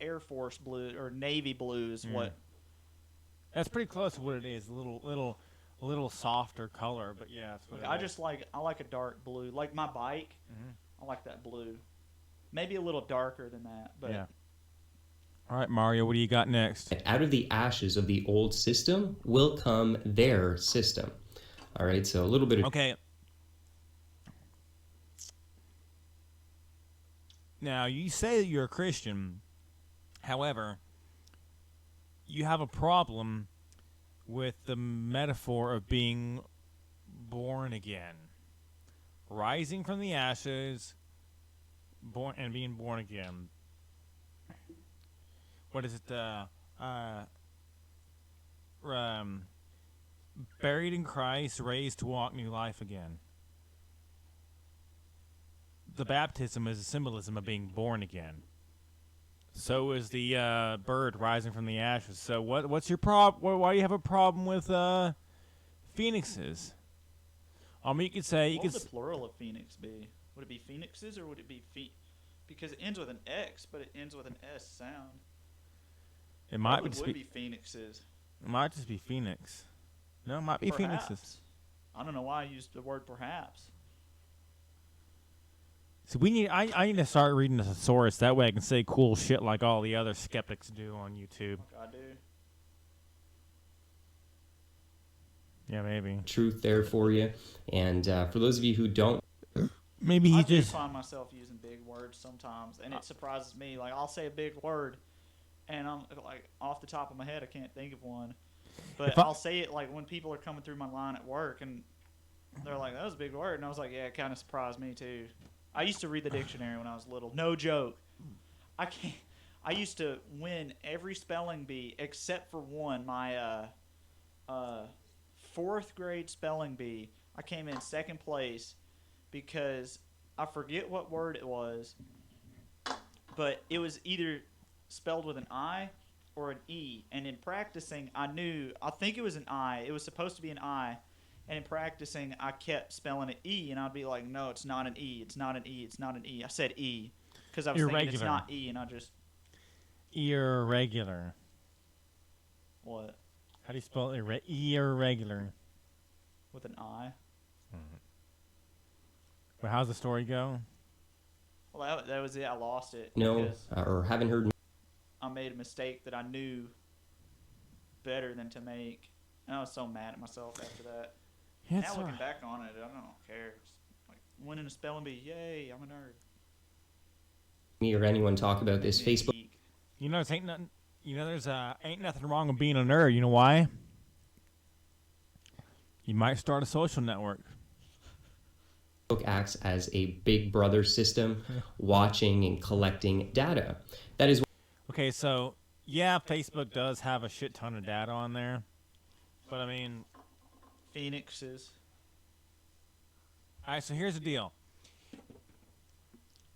Air Force blue or Navy blue is what. That's pretty close to what it is. A little softer color, but yeah, that's what I like a dark blue, like my bike. I like that blue, maybe a little darker than that, but yeah. All right, Mario, what do you got next? Out of the ashes of the old system will come their system. All right, so a little bit of... Okay. Now, you say that you're a Christian. However, you have a problem with the metaphor of being born again. Rising from the ashes, being born again. What is it? Buried in Christ, raised to walk new life again. The baptism is a symbolism of being born again. So is the bird rising from the ashes. So what's your problem? Why do you have a problem with phoenixes? You could say... What would the plural of phoenix be? Would it be phoenixes or would it be because it ends with an X, but it ends with an S sound. It might would just be phoenixes. It might just be phoenix. No, it might be perhaps. phoenixes. I don't know why I used the word perhaps. So I need to start reading the thesaurus. That way I can say cool shit like all the other skeptics do on YouTube. I do. Yeah, maybe. Truth there for you. And for those of you who don't... Maybe I just find myself using big words sometimes, and it surprises me. Like, I'll say a big word, and I'm like, off the top of my head, I can't think of one. But I'll say it like when people are coming through my line at work, and They're like, that was a big word. And I was like, yeah, it kind of surprised me, too. I used to read the dictionary when I was little. No joke. I used to win every spelling bee except for one. My fourth grade spelling bee, I came in second place because I forget what word it was, but it was either spelled with an I or an E. And in practicing, I think it was an I. It was supposed to be an I. And in practicing, I kept spelling it E, and I'd be like, no, it's not an E. It's not an E. It's not an E. I said E because I was thinking it's not E, and I just... Irregular. What? How do you spell irregular? With an I. Mm-hmm. Well, how's the story go? Well, that was it. I lost it. No, or haven't heard. I made a mistake that I knew better than to make. And I was so mad at myself after that. Yeah, now looking back on it, I don't care. It's like winning a spelling bee, yay! I'm a nerd. Me or anyone talk about this Facebook. You know, ain't nothing. You know, there's ain't nothing wrong with being a nerd. You know why? You might start a social network. Facebook acts as a big brother system, watching and collecting data. That is. Okay, so yeah, Facebook does have a shit ton of data on there, but I mean, Phoenixes. All right, so here's the deal.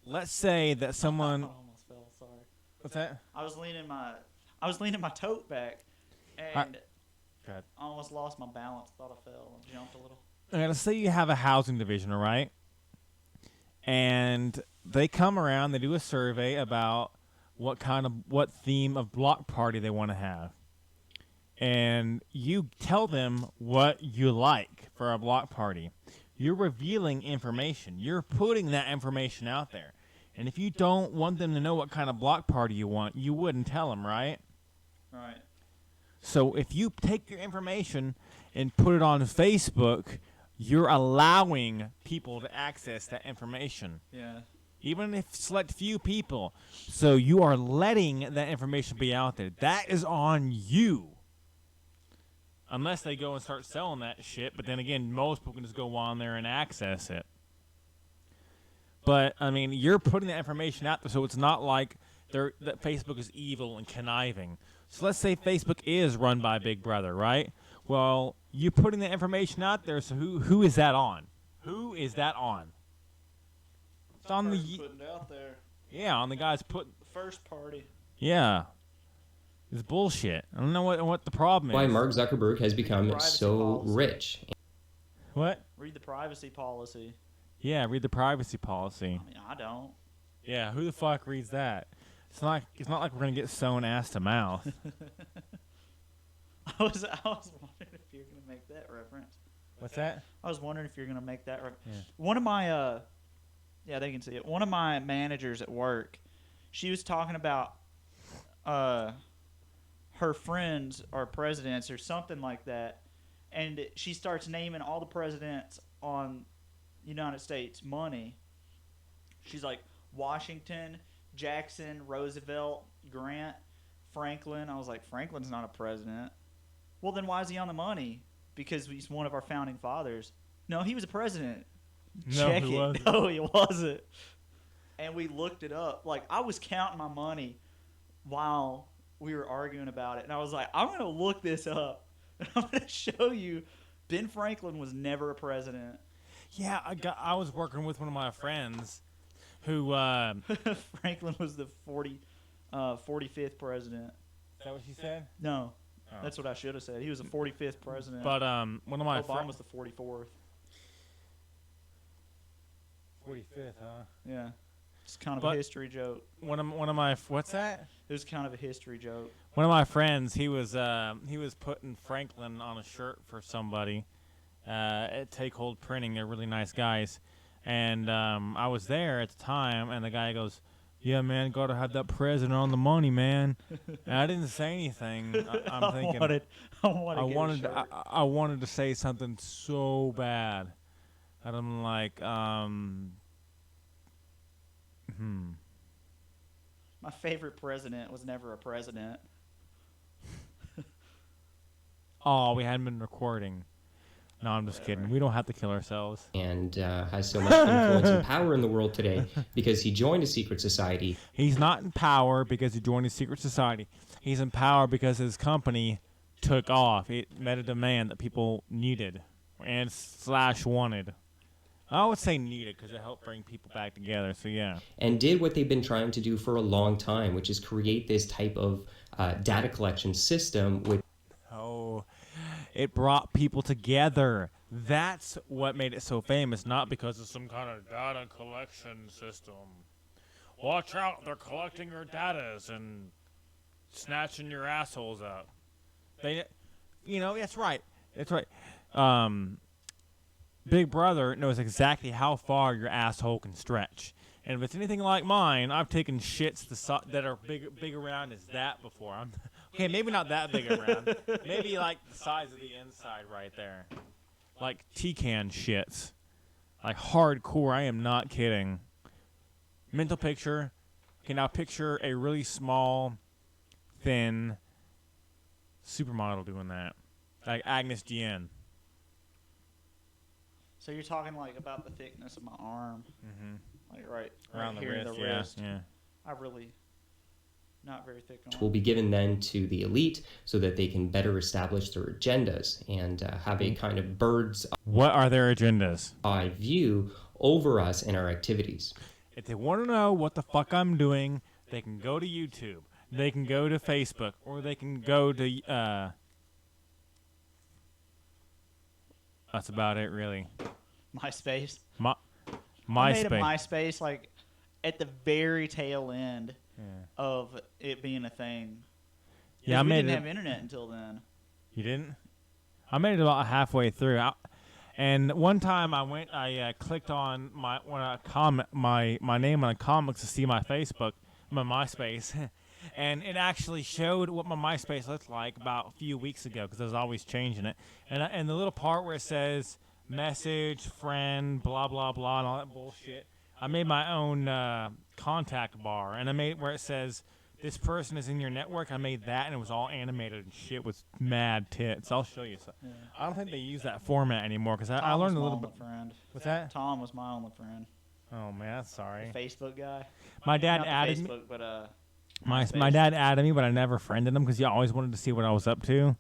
Let's say that someone. I almost fell. Sorry. What's that? I was leaning my tote back, and I almost lost my balance. Thought I fell and jumped a little. Okay, let's say you have a housing division, all right? And they come around, they do a survey about what theme of block party they want to have. And you tell them what you like for a block party. You're revealing information. You're putting that information out there. And if you don't want them to know what kind of block party you want, you wouldn't tell them, right? Right. So if you take your information and put it on Facebook, you're allowing people to access that information. Yeah. Even if select few people. So you are letting that information be out there. That is on you. Unless they go and start selling that shit. But then again, most people can just go on there and access it. But, I mean, you're putting that information out there, so it's not like that Facebook is evil and conniving. So let's say Facebook is run by Big Brother, right? Well, you're putting the information out there, so who is that on? Who is that on? It's on the... Putting it out there. Yeah, on the guys putting... The first party. Yeah. It's bullshit. I don't know what the problem is. Why Mark Zuckerberg has become so rich. What? Read the privacy policy. Yeah, read the privacy policy. I mean, I don't. Yeah, who the fuck reads that? It's not like we're gonna get sewn ass to mouth. I was wondering if you're gonna make that reference. What's that? I was wondering if you're gonna make that reference. Yeah. One of my yeah, they can see it. One of my managers at work, she was talking about her friends are presidents or something like that, and she starts naming all the presidents on United States money. She's like Washington, Jackson, Roosevelt, Grant, Franklin. I was like, Franklin's not a president. Well, then why is he on the money? Because he's one of our founding fathers. No, he was a president. No, Check he it. wasn't. No, he wasn't. And we looked it up. Like, I was counting my money while we were arguing about it. And I was like, I'm going to look this up. And I'm going to show you Ben Franklin was never a president. Yeah, I was working with one of my friends who... Franklin was the 45th president. Is that what she said? No. Oh. That's what I should have said. He was the 45th president. But one of my Obama was the 44th. 45th, huh? Yeah. It's kind of a history joke. One of my what's that? It was kind of a history joke. One of my friends, he was putting Franklin on a shirt for somebody at Take Hold Printing. They're really nice guys, and I was there at the time, and the guy goes, "Yeah, man, gotta have that president on the money, man." And I didn't say anything. I'm thinking I wanted to say something so bad, and I'm like, My favorite president was never a president. Oh, we hadn't been recording. No, I'm just kidding. We don't have to kill ourselves. And has so much influence and power in the world today because he joined a secret society. He's not in power because he joined a secret society. He's in power because his company took off. It met a demand that people needed and / wanted. I would say needed because it helped bring people back together. So, yeah. And did what they've been trying to do for a long time, which is create this type of data collection system with. Oh, it brought people together. That's what made it so famous, not because of some kind of data collection system. Watch out, they're collecting your datas and snatching your assholes up. That's right. That's right. Big Brother knows exactly how far your asshole can stretch. And if it's anything like mine, I've taken shits that are big around as that before. Okay, maybe not that big around. Maybe like the size of the inside right there. Like T-can shits. Like hardcore, I am not kidding. Mental picture. Okay, now picture a really small, thin supermodel doing that. Like Agnes Dien. So you're talking like about the thickness of my arm. Mm-hmm. Like right around the here wrist. The wrist. Yeah. I really not very thick on. Will be given then to the elite so that they can better establish their agendas and have a kind of bird's What are their agendas? eye view over us and our activities. If they want to know what the fuck I'm doing, they can go to YouTube. They can go to Facebook, or they can go to that's about it, really. MySpace. MySpace. I made a MySpace like at the very tail end Yeah. of it being a thing. Yeah, we didn't have internet until then. You didn't? I made it about halfway through. And one time I clicked on my name on a comics to see my Facebook, my MySpace, and it actually showed what my MySpace looked like about a few weeks ago because I was always changing it. And the little part where it says message, friend, blah blah blah, and all that bullshit. I made my own contact bar, and I made where it says this person is in your network. I made that, and it was all animated and shit with mad tits. I'll show you some. Yeah. I don't think they use that format anymore because I learned a little bit. Friend. What's that? Tom was my only friend. Oh man, sorry. The Facebook guy. My dad Not added Facebook, me. But my dad added me, but I never friended him because he always wanted to see what I was up to.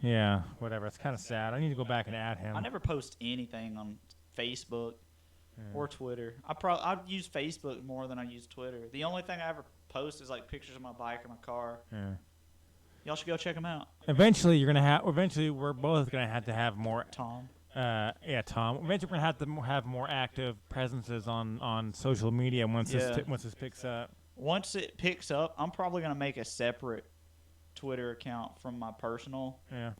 Yeah, whatever. It's kind of sad. I need to go back and add him. I never post anything on Facebook or Twitter. I use Facebook more than I use Twitter. The only thing I ever post is like pictures of my bike or my car. Yeah. Y'all should go check them out. Eventually, we're both gonna have to have more. Tom. Tom. Eventually, we're gonna have to have more active presences on social media once this picks up. Once it picks up, I'm probably gonna make a separate Twitter account from my personal. Yeah.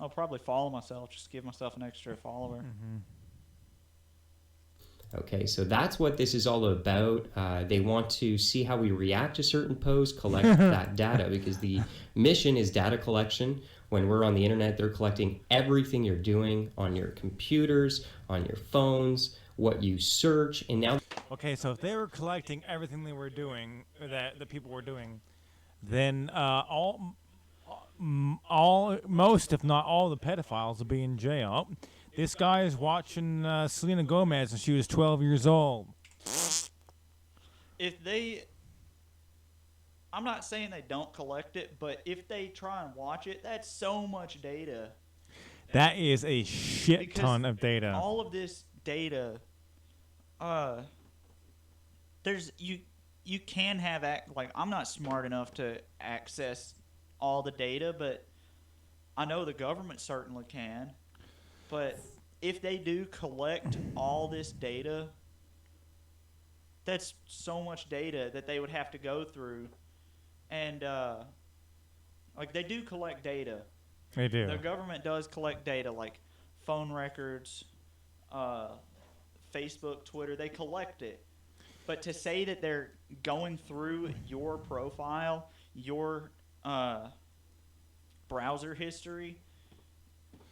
I'll probably follow myself, just give myself an extra follower. Mm-hmm. Okay, so that's what this is all about. They want to see how we react to certain posts, collect that data, because the mission is data collection. When we're on the internet, they're collecting everything you're doing on your computers, on your phones, what you search, and now... Okay, so if they were collecting everything they were doing, that the people were doing, then most, if not all, the pedophiles will be in jail. This guy is watching Selena Gomez, and she was 12 years old. I'm not saying they don't collect it, but if they try and watch it, that's so much data. That is a shit ton of data. All of this data, you can have I'm not smart enough to access all the data, but I know the government certainly can. But if they do collect all this data, that's so much data that they would have to go through. And, they do collect data. They do. The government does collect data, like phone records, Facebook, Twitter. They collect it. But to say that they're going through your profile, your browser history,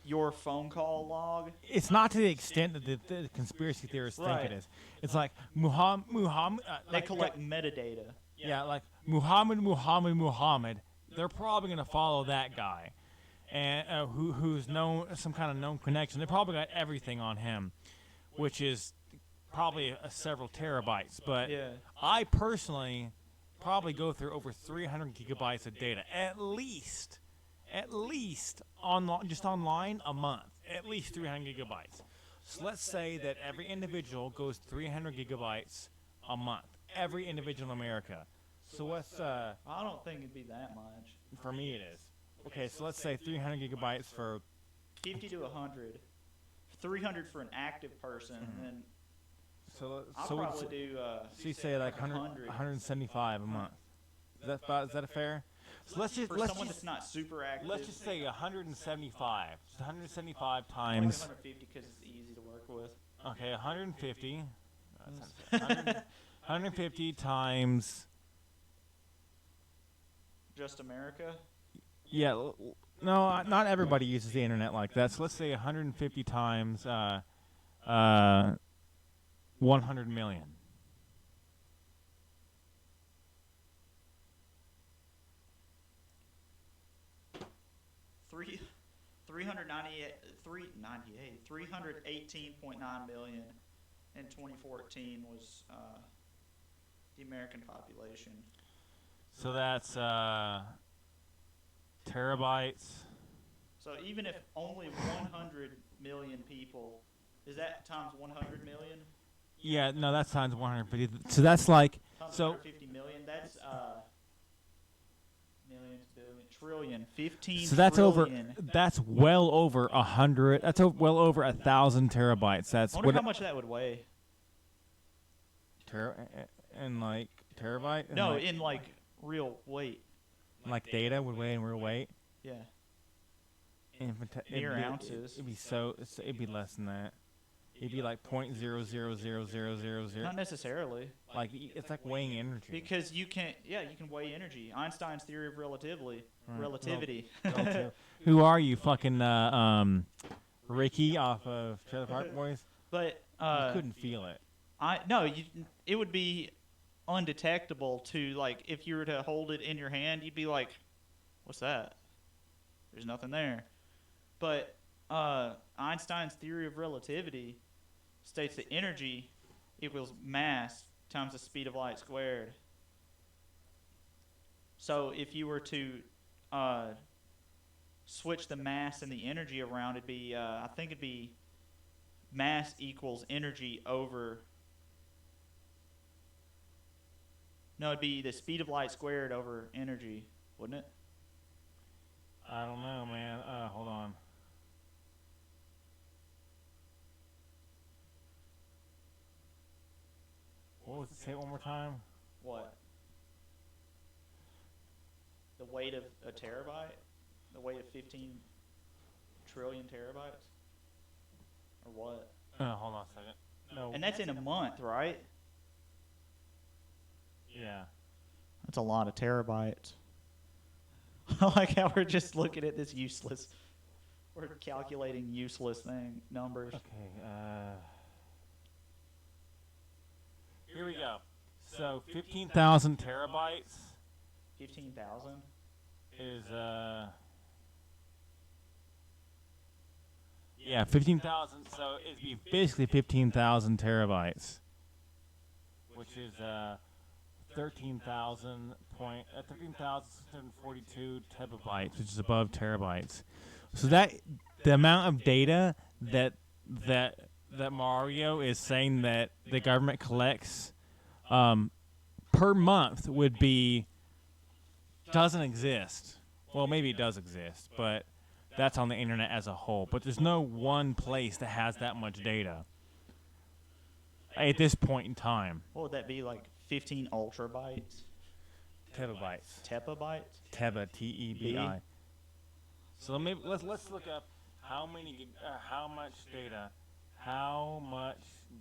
your phone call log. It's not to the extent that the conspiracy theorists think it is. It's like Muhammad. They collect metadata. Yeah, like Muhammad. They're probably going to follow that guy. and who's known some kind of known connection. They probably got everything on him, which is probably several terabytes. But I personally probably go through over 300 gigabytes of data at least just online a month, at least 300 gigabytes. So let's say that every individual goes 300 gigabytes a month. Every individual in America. So what's I don't think it'd be that much. For me it is. Okay, so let's say 300 gigabytes for 50 to 100. 300 for an active person, and then I'll probably do. So you say like 175 a month. Is that a fair? So let's someone that's not super active. Let's just say 175. 175 times. 150 because it's easy to work with. Okay, 150. 150 times. Just America? Yeah, no, not everybody uses the internet like that. So let's say 150 times 100 million. $318.9 million in 2014 was the American population. So that's terabytes. So even if only 100 million people, is that times 100 million? Yeah, no, that's times 150. So that's like times so 150 million. That's millions, billion, trillion, 15. So that's trillion. that's well over 100. That's well over 1,000 terabytes. That's I wonder how much that would weigh. In like terabyte? No, in like real weight. Like data would weigh in real weight? Yeah. Near ounces. It'd be less than that. It'd be like 0.000000. Not necessarily. Like it's like weighing energy. Because you can weigh energy. Einstein's theory of relativity. Who are you, fucking Ricky off of Trailer Park Boys? But you couldn't feel it. It would be undetectable to, like, if you were to hold it in your hand, you'd be like, what's that? There's nothing there. But Einstein's theory of relativity states that energy equals mass times the speed of light squared. So if you were to switch the mass and the energy around, it'd be I think it'd be mass equals energy over. No, it'd be the speed of light squared over energy, wouldn't it? I don't know, man. Hold on. What was it? Say it one more time. What? The weight of a terabyte? The weight of 15 trillion terabytes? Or what? Hold on a second. No. And that's in a month, right? Yeah. That's a lot of terabytes. I like how we're just looking at this useless. We're calculating useless numbers. Okay. Here we go. So 15,000 terabytes. 15,000 is yeah, 15,000. So it'd be basically 15,000 terabytes, which is 13,642 petabytes, which is above terabytes. So that the amount of data that Mario is saying that the government collects per month doesn't exist. Well, maybe it does exist, but that's on the internet as a whole. But there's no one place that has that much data at this point in time. What would that be, like 15 ultrabytes? Terabytes. Tepabytes? Teba, T-E-B-I. So let's look up how much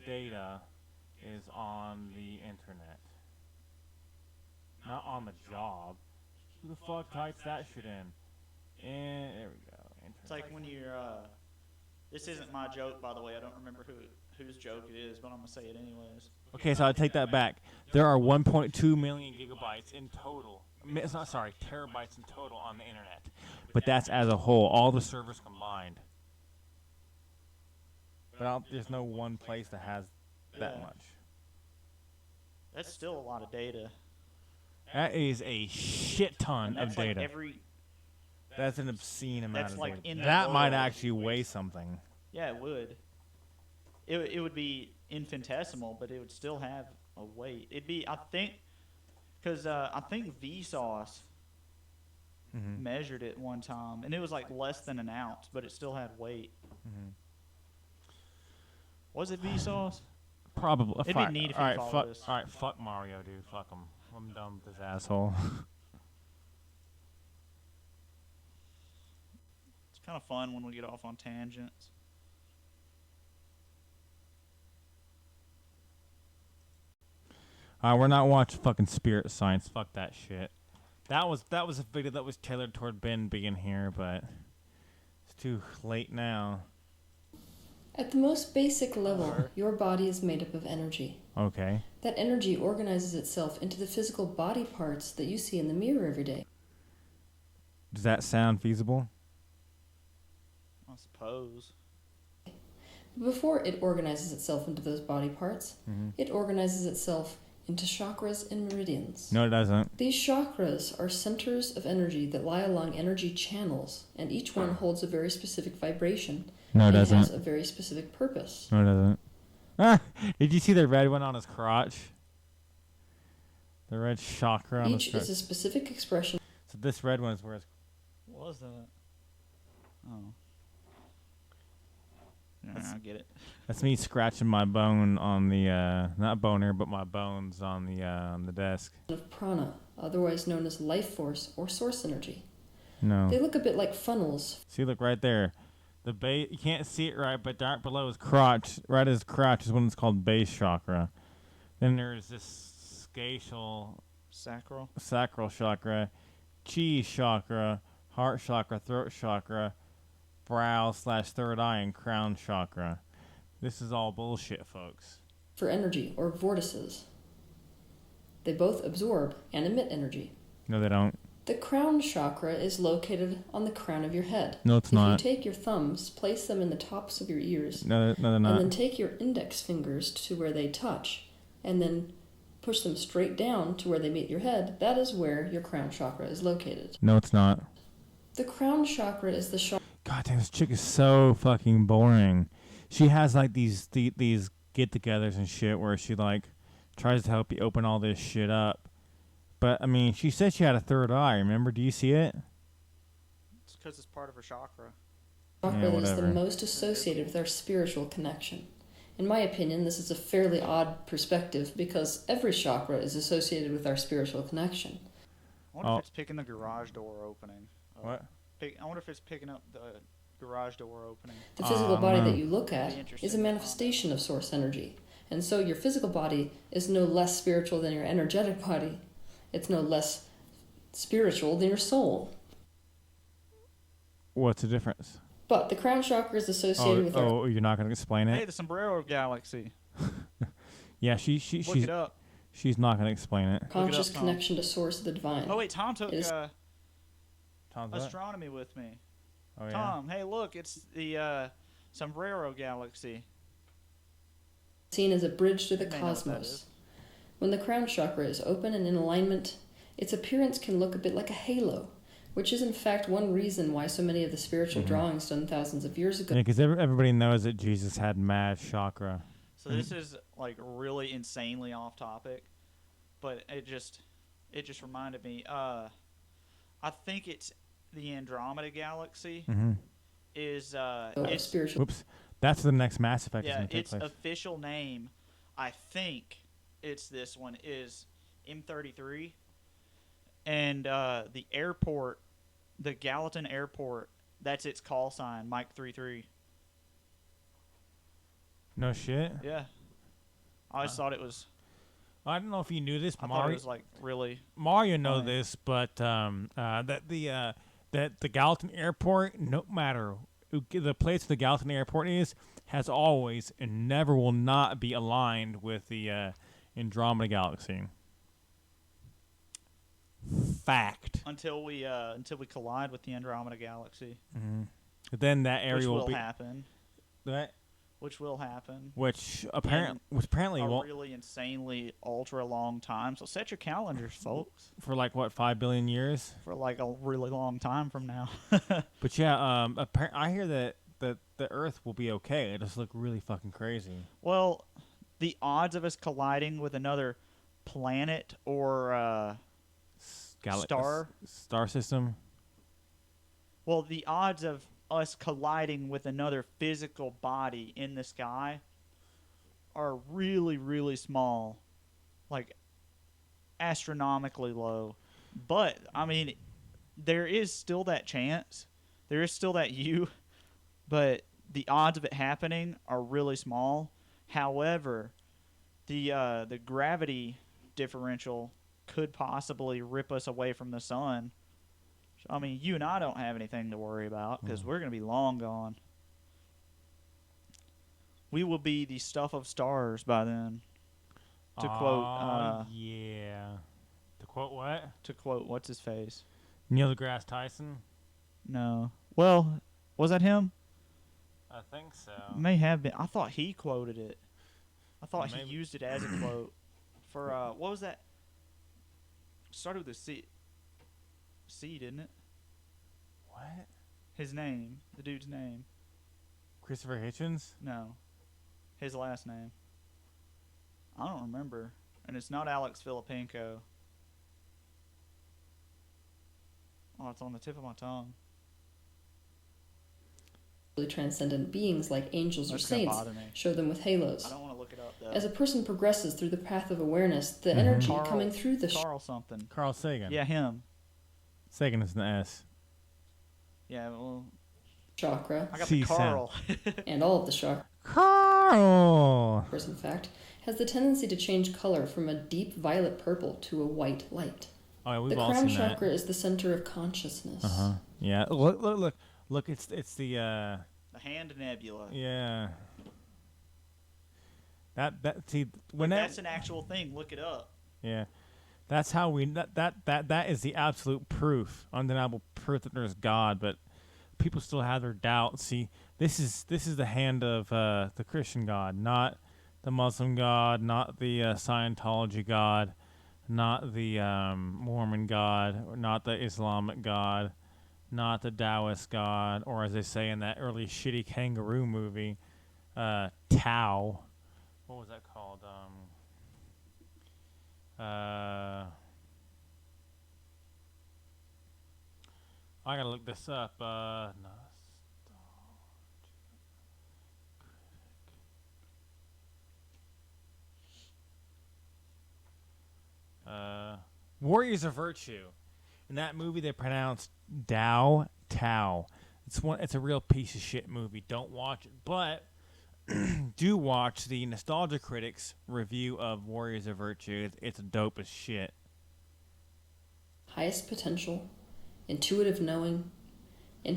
data is on the internet. Not on the job. Who the fuck types that shit in? And there we go. Internet. It's like when you're. This isn't my joke, by the way. I don't remember whose joke it is, but I'm gonna say it anyways. Okay, so I take that back. There are 1.2 million gigabytes in total It's not, sorry, terabytes in total on the internet. But that's as a whole, all the servers combined. But there's no one place that has that much. That's still a lot of data. That is a shit ton of data. Like that's an obscene amount that's of like data. in That might actually weigh something. Yeah, it would. It would be infinitesimal, but it would still have a weight. It'd be, I think, because I think Vsauce measured it one time, and it was like less than an ounce, but it still had weight. Was it Vsauce? Probably. It'd be neat if you followed this. All right, fuck Mario, dude. Fuck him. I'm done with this asshole. It's kind of fun when we get off on tangents. We're not watching fucking Spirit Science. Fuck that shit. That was a video that was tailored toward Ben being here, but it's too late now. At the most basic level, your body is made up of energy. Okay. That energy organizes itself into the physical body parts that you see in the mirror every day. Does that sound feasible? I suppose. Before it organizes itself into those body parts, it organizes itself into chakras and meridians. No, it doesn't. These chakras are centers of energy that lie along energy channels, and each one holds a very specific vibration. No, it doesn't. It has doesn't. a very specific purpose. No, it doesn't. Ah! Did you see the red one on his crotch? The red chakra on his Each crotch. is a specific expression. So this red one is where it's... What was that? Oh. Yeah, I get it. That's me scratching my bone on the, not boner, but my bones on the desk. Of prana, otherwise known as life force or source energy. No. They look a bit like funnels. See, look right there. The base, you can't see it right, but dark below his crotch, right at his crotch is one that's called base chakra. Then there's this sacral chakra, chi chakra, heart chakra, throat chakra, brow/third eye, and crown chakra. This is all bullshit, folks. For energy, or vortices. They both absorb and emit energy. No, they don't. The crown chakra is located on the crown of your head. No, it's not. If you take your thumbs, place them in the tops of your ears. No, they're not. And then take your index fingers to where they touch, and then push them straight down to where they meet your head. That is where your crown chakra is located. No, it's not. The crown chakra is the chakra. God damn, this chick is so fucking boring. She has like these get-togethers and shit where she like tries to help you open all this shit up. But I mean, she said she had a third eye. Remember? Do you see it? It's because it's part of her chakra. Chakra that is the most associated with our spiritual connection. In my opinion, this is a fairly odd perspective because every chakra is associated with our spiritual connection. I wonder if it's picking the garage door opening. What? I wonder if it's picking up the garage door opening. The physical body that you look at is a manifestation of source energy. And so your physical body is no less spiritual than your energetic body. It's no less spiritual than your soul. What's the difference? But the crown chakra is associated with our... Oh, you're not going to explain it? Hey, the Sombrero Galaxy. Yeah, Look she's it up. She's not going to explain it. Conscious connection to source of the divine. Oh wait, Tom took Tom's what? astronomy with me. Oh, yeah? Tom, hey look, it's the Sombrero Galaxy. Seen as a bridge to the You may know what that cosmos. is. When the crown chakra is open and in alignment, its appearance can look a bit like a halo, which is in fact one reason why so many of the spiritual drawings done thousands of years ago... Yeah, because everybody knows that Jesus had mad chakra. So this is like really insanely off topic, but it just reminded me. I think it's the Andromeda Galaxy. Is it's spiritual. Whoops, that's the next Mass Effect. Yeah, is gonna take its place. official name, I think it's this one, is M33, and the airport, the Gallatin Airport, that's its call sign, Mike 33. No shit. Yeah, I always thought it was. I don't know if you knew this. I thought it was like really. Mario know this, but that the Gallatin Airport, no matter the place the Gallatin Airport is, has always and never will not be aligned with the Andromeda Galaxy. fact. Until we collide with the Andromeda Galaxy. Mm-hmm. But then that area will be happen. That. Which will happen. Which apparently won't. Really insanely ultra long time. So set your calendars, folks. For like what, 5 billion years? For like a really long time from now. But yeah, I hear that the Earth will be okay. It just look really fucking crazy. Well, the odds of us colliding with another planet or star system. Well, the odds of us colliding with another physical body in the sky are really, really small, like astronomically low. But I mean, there is still that chance. There is still that but the odds of it happening are really small. However, the gravity differential could possibly rip us away from the sun. I mean, you and I don't have anything to worry about because we're going to be long gone. We will be the stuff of stars by then. To quote... yeah. To quote what? To quote what's his face? Neil deGrasse Tyson? No. Well, was that him? I think so. May have been. I thought he quoted it. I thought he used it as a quote. For, what was that? Started with a C. C, didn't it? What? His name. The dude's name. Christopher Hitchens? No. His last name. I don't remember. And it's not Alex Filippenko. Oh, it's on the tip of my tongue. Transcendent beings like angels or saints show them with halos. I don't want to look it up, though. As a person progresses through the path of awareness, the energy coming through the... Carl Sagan. Yeah, him. Sagan is an S. Yeah, well... Chakra. I got the Carl. And all of the chakra. Carl! In fact, has the tendency to change color from a deep violet purple to a white light. Oh, yeah, we've the all crown seen chakra is the center of consciousness. Yeah, look, it's the Hand Nebula. Yeah. That's an actual thing. Look it up. Yeah. That's how that is the absolute proof, undeniable proof that there's God, but people still have their doubts. See, this is the hand of the Christian God, not the Muslim God, not the Scientology God, not the Mormon God, or not the Islamic God, not the Taoist God, or as they say in that early shitty kangaroo movie, Tao. What was that called? I gotta look this up. Warriors of Virtue. In that movie, they pronounced Tao. It's a real piece of shit movie. Don't watch it, but do watch the Nostalgia Critics review of Warriors of Virtue. It's dope as shit. Highest potential, intuitive knowing. All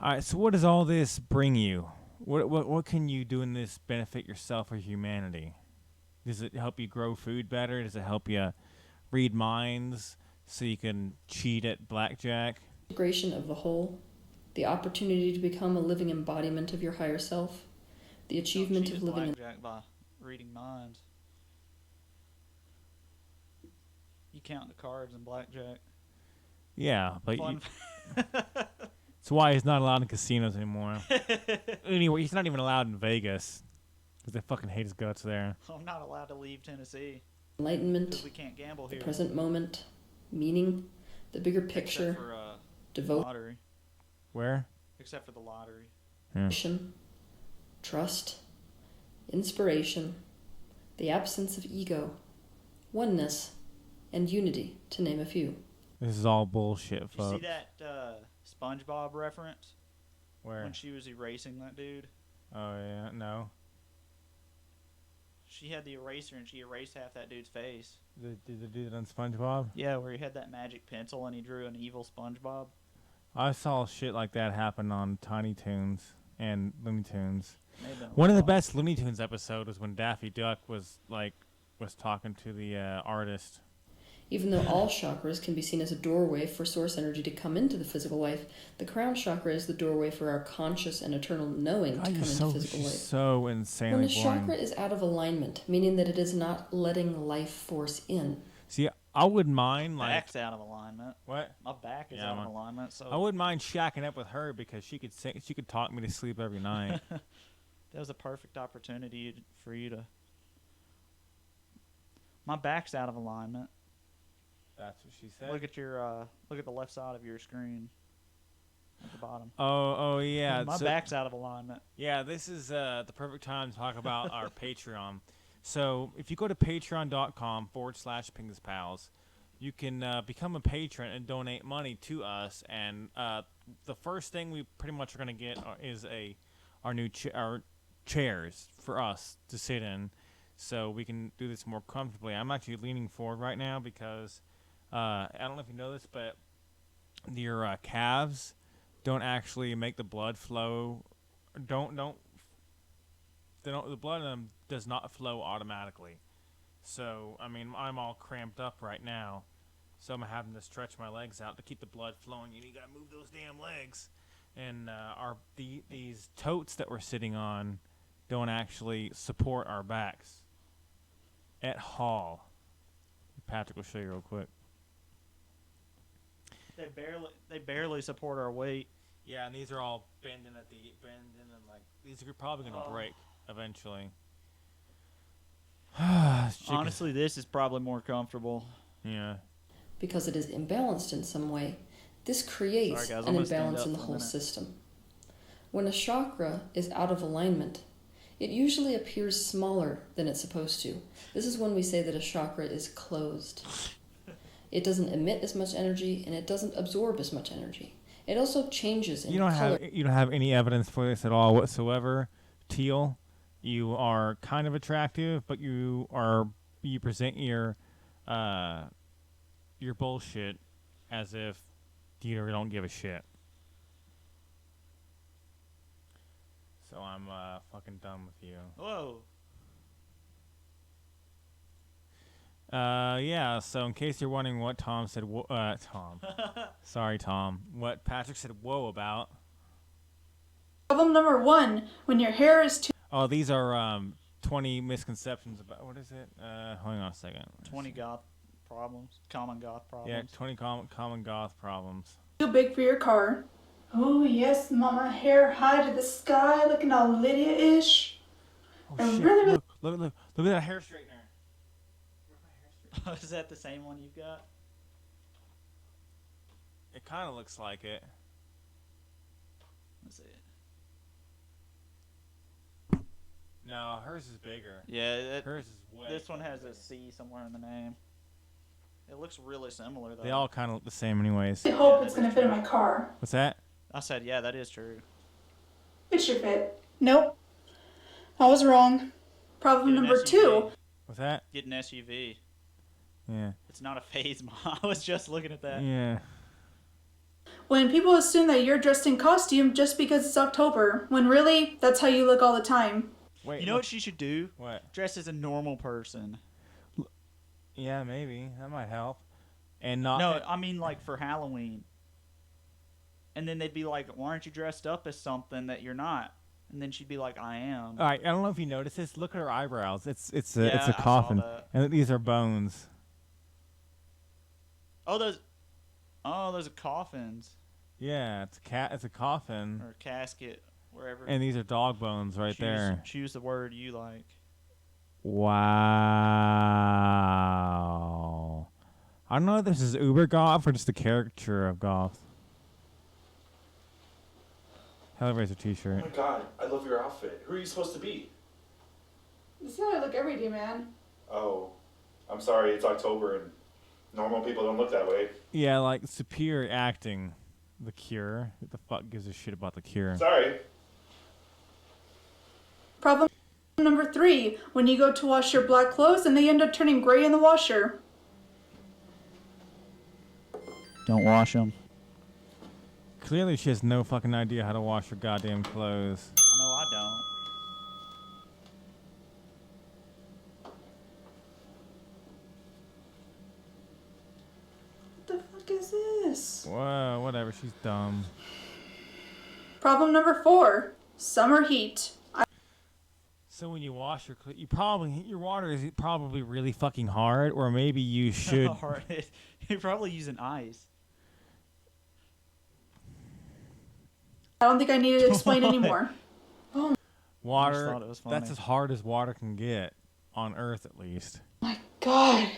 right. So, what does all this bring you? What can you do in this benefit yourself or humanity? Does it help you grow food better? Does it help you read minds so you can cheat at blackjack? Integration of the whole, the opportunity to become a living embodiment of your higher self, the achievement of living blackjack by reading minds. You count the cards in blackjack. Yeah, but that's why he's not allowed in casinos anymore. Anyway, he's not even allowed in Vegas because they fucking hate his guts there. I'm not allowed to leave Tennessee. Enlightenment, we can't gamble the here. present moment, meaning, the bigger picture, devotion, lottery. Where? Except for the lottery. Trust, inspiration, the absence of ego, oneness, and unity, to name a few. This is all bullshit, folks. You see that SpongeBob reference? Where? When she was erasing that dude? Oh, yeah. No. She had the eraser and she erased half that dude's face. Did they do that on SpongeBob? Yeah, where he had that magic pencil and he drew an evil SpongeBob. I saw shit like that happen on Tiny Toons and Looney Tunes. One of the best Looney Tunes episodes was when Daffy Duck was talking to the artist. Even though all chakras can be seen as a doorway for source energy to come into the physical life, the crown chakra is the doorway for our conscious and eternal knowing to come into physical life. So insanely When a boring. chakra is out of alignment, meaning that it is not letting life force in. See, I wouldn't mind like back's out of alignment. What? My back is out of alignment. So I wouldn't mind shacking up with her because she could talk me to sleep every night. That was a perfect opportunity for you to. My back's out of alignment. That's what she said. Look at your look at the left side of your screen at the bottom. Oh yeah. My back's out of alignment. Yeah, this is the perfect time to talk about our Patreon. So if you go to patreon.com/PinkusPals, you can become a patron and donate money to us. And the first thing we pretty much are going to get is our new our chairs for us to sit in, so we can do this more comfortably. I'm actually leaning forward right now because I don't know if you know this, but your calves don't actually make the blood flow. The blood in them does not flow automatically. So I mean, I'm all cramped up right now, so I'm having to stretch my legs out to keep the blood flowing. You gotta move those damn legs. And these totes that we're sitting on don't actually support our backs at all. Patrick will show you real quick. They barely support our weight. Yeah, and these are all bending and like these are probably gonna break eventually. Honestly, this is probably more comfortable. Yeah. Because it is imbalanced in some way, this creates an imbalance in the whole system. When a chakra is out of alignment, it usually appears smaller than it's supposed to. This is when we say that a chakra is closed. It doesn't emit as much energy, and it doesn't absorb as much energy. It also changes in color. You don't have any evidence for this at all whatsoever, Teal. You are kind of attractive, but you present your bullshit as if you don't give a shit. So I'm fucking done with you. Whoa. Yeah, so in case you're wondering what Tom said, Tom. Sorry, Tom. What Patrick said whoa about. Problem number 1, when your hair is too... Oh, these are 20 misconceptions about, what is it? Hold on a second. 20 goth problems, common goth problems. Yeah, 20 common goth problems. Too big for your car. Oh, yes, mama, hair high to the sky, looking all Lydia-ish. Oh, and shit. Really, Look at that hair straightener. Is that the same one you've got? It kind of looks like it. Let's see it. No, hers is bigger. Yeah, hers is way. This one has a C somewhere in the name. It looks really similar though. They all kind of look the same, anyways. I hope it's gonna fit in my car. What's that? I said, yeah, that is true. It should fit. Nope. I was wrong. Problem number 2. What's that? Get an SUV. Yeah. It's not a phase model. I was just looking at that. Yeah. When people assume that you're dressed in costume just because it's October, when really, that's how you look all the time. Wait, you know what she should do? What? Dress as a normal person. Yeah, maybe. That might help. And not... No, I mean like for Halloween. And then they'd be like, why aren't you dressed up as something that you're not? And then she'd be like, I am. All right, I don't know if you noticed this. Look at her eyebrows. It's a coffin. And these are bones. Oh, those are coffins. Yeah, it's a coffin. Or a casket, wherever. And these are dog bones right there. Choose the word you like. Wow. I don't know if this is uber goth or just a caricature of goth. Hellraiser t-shirt. Oh my god, I love your outfit. Who are you supposed to be? This is how I look every day, man. Oh, I'm sorry, it's October and normal people don't look that way. Yeah, like superior acting. The Cure. Who the fuck gives a shit about The Cure? Sorry. Problem number 3, when you go to wash your black clothes and they end up turning gray in the washer. Don't wash them. Clearly she has no fucking idea how to wash her goddamn clothes. I know I don't. whatever. She's dumb. Problem number 4, summer heat. So when you wash your water is probably really fucking hard, or maybe you should. You're probably using ice. I don't think I need to explain anymore. Oh Water. That's as hard as water can get on Earth, at least. my God,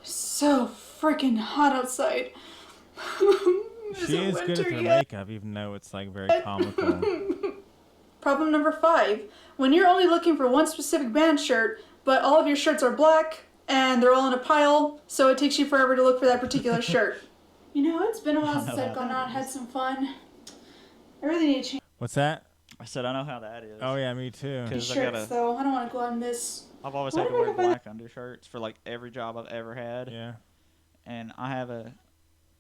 it's so freaking hot outside. She is good at her makeup, even though it's like very comical. Problem number 5. When you're only looking for one specific band shirt, but all of your shirts are black, and they're all in a pile, so it takes you forever to look for that particular shirt. You know, it's been a while since I've gone out and had some fun. I really need to change. What's that? I said I know how that is. Oh yeah, me too. Shirts, though. I don't want to go out and miss. I've always had to wear black undershirts for like every job I've ever had. Yeah. And I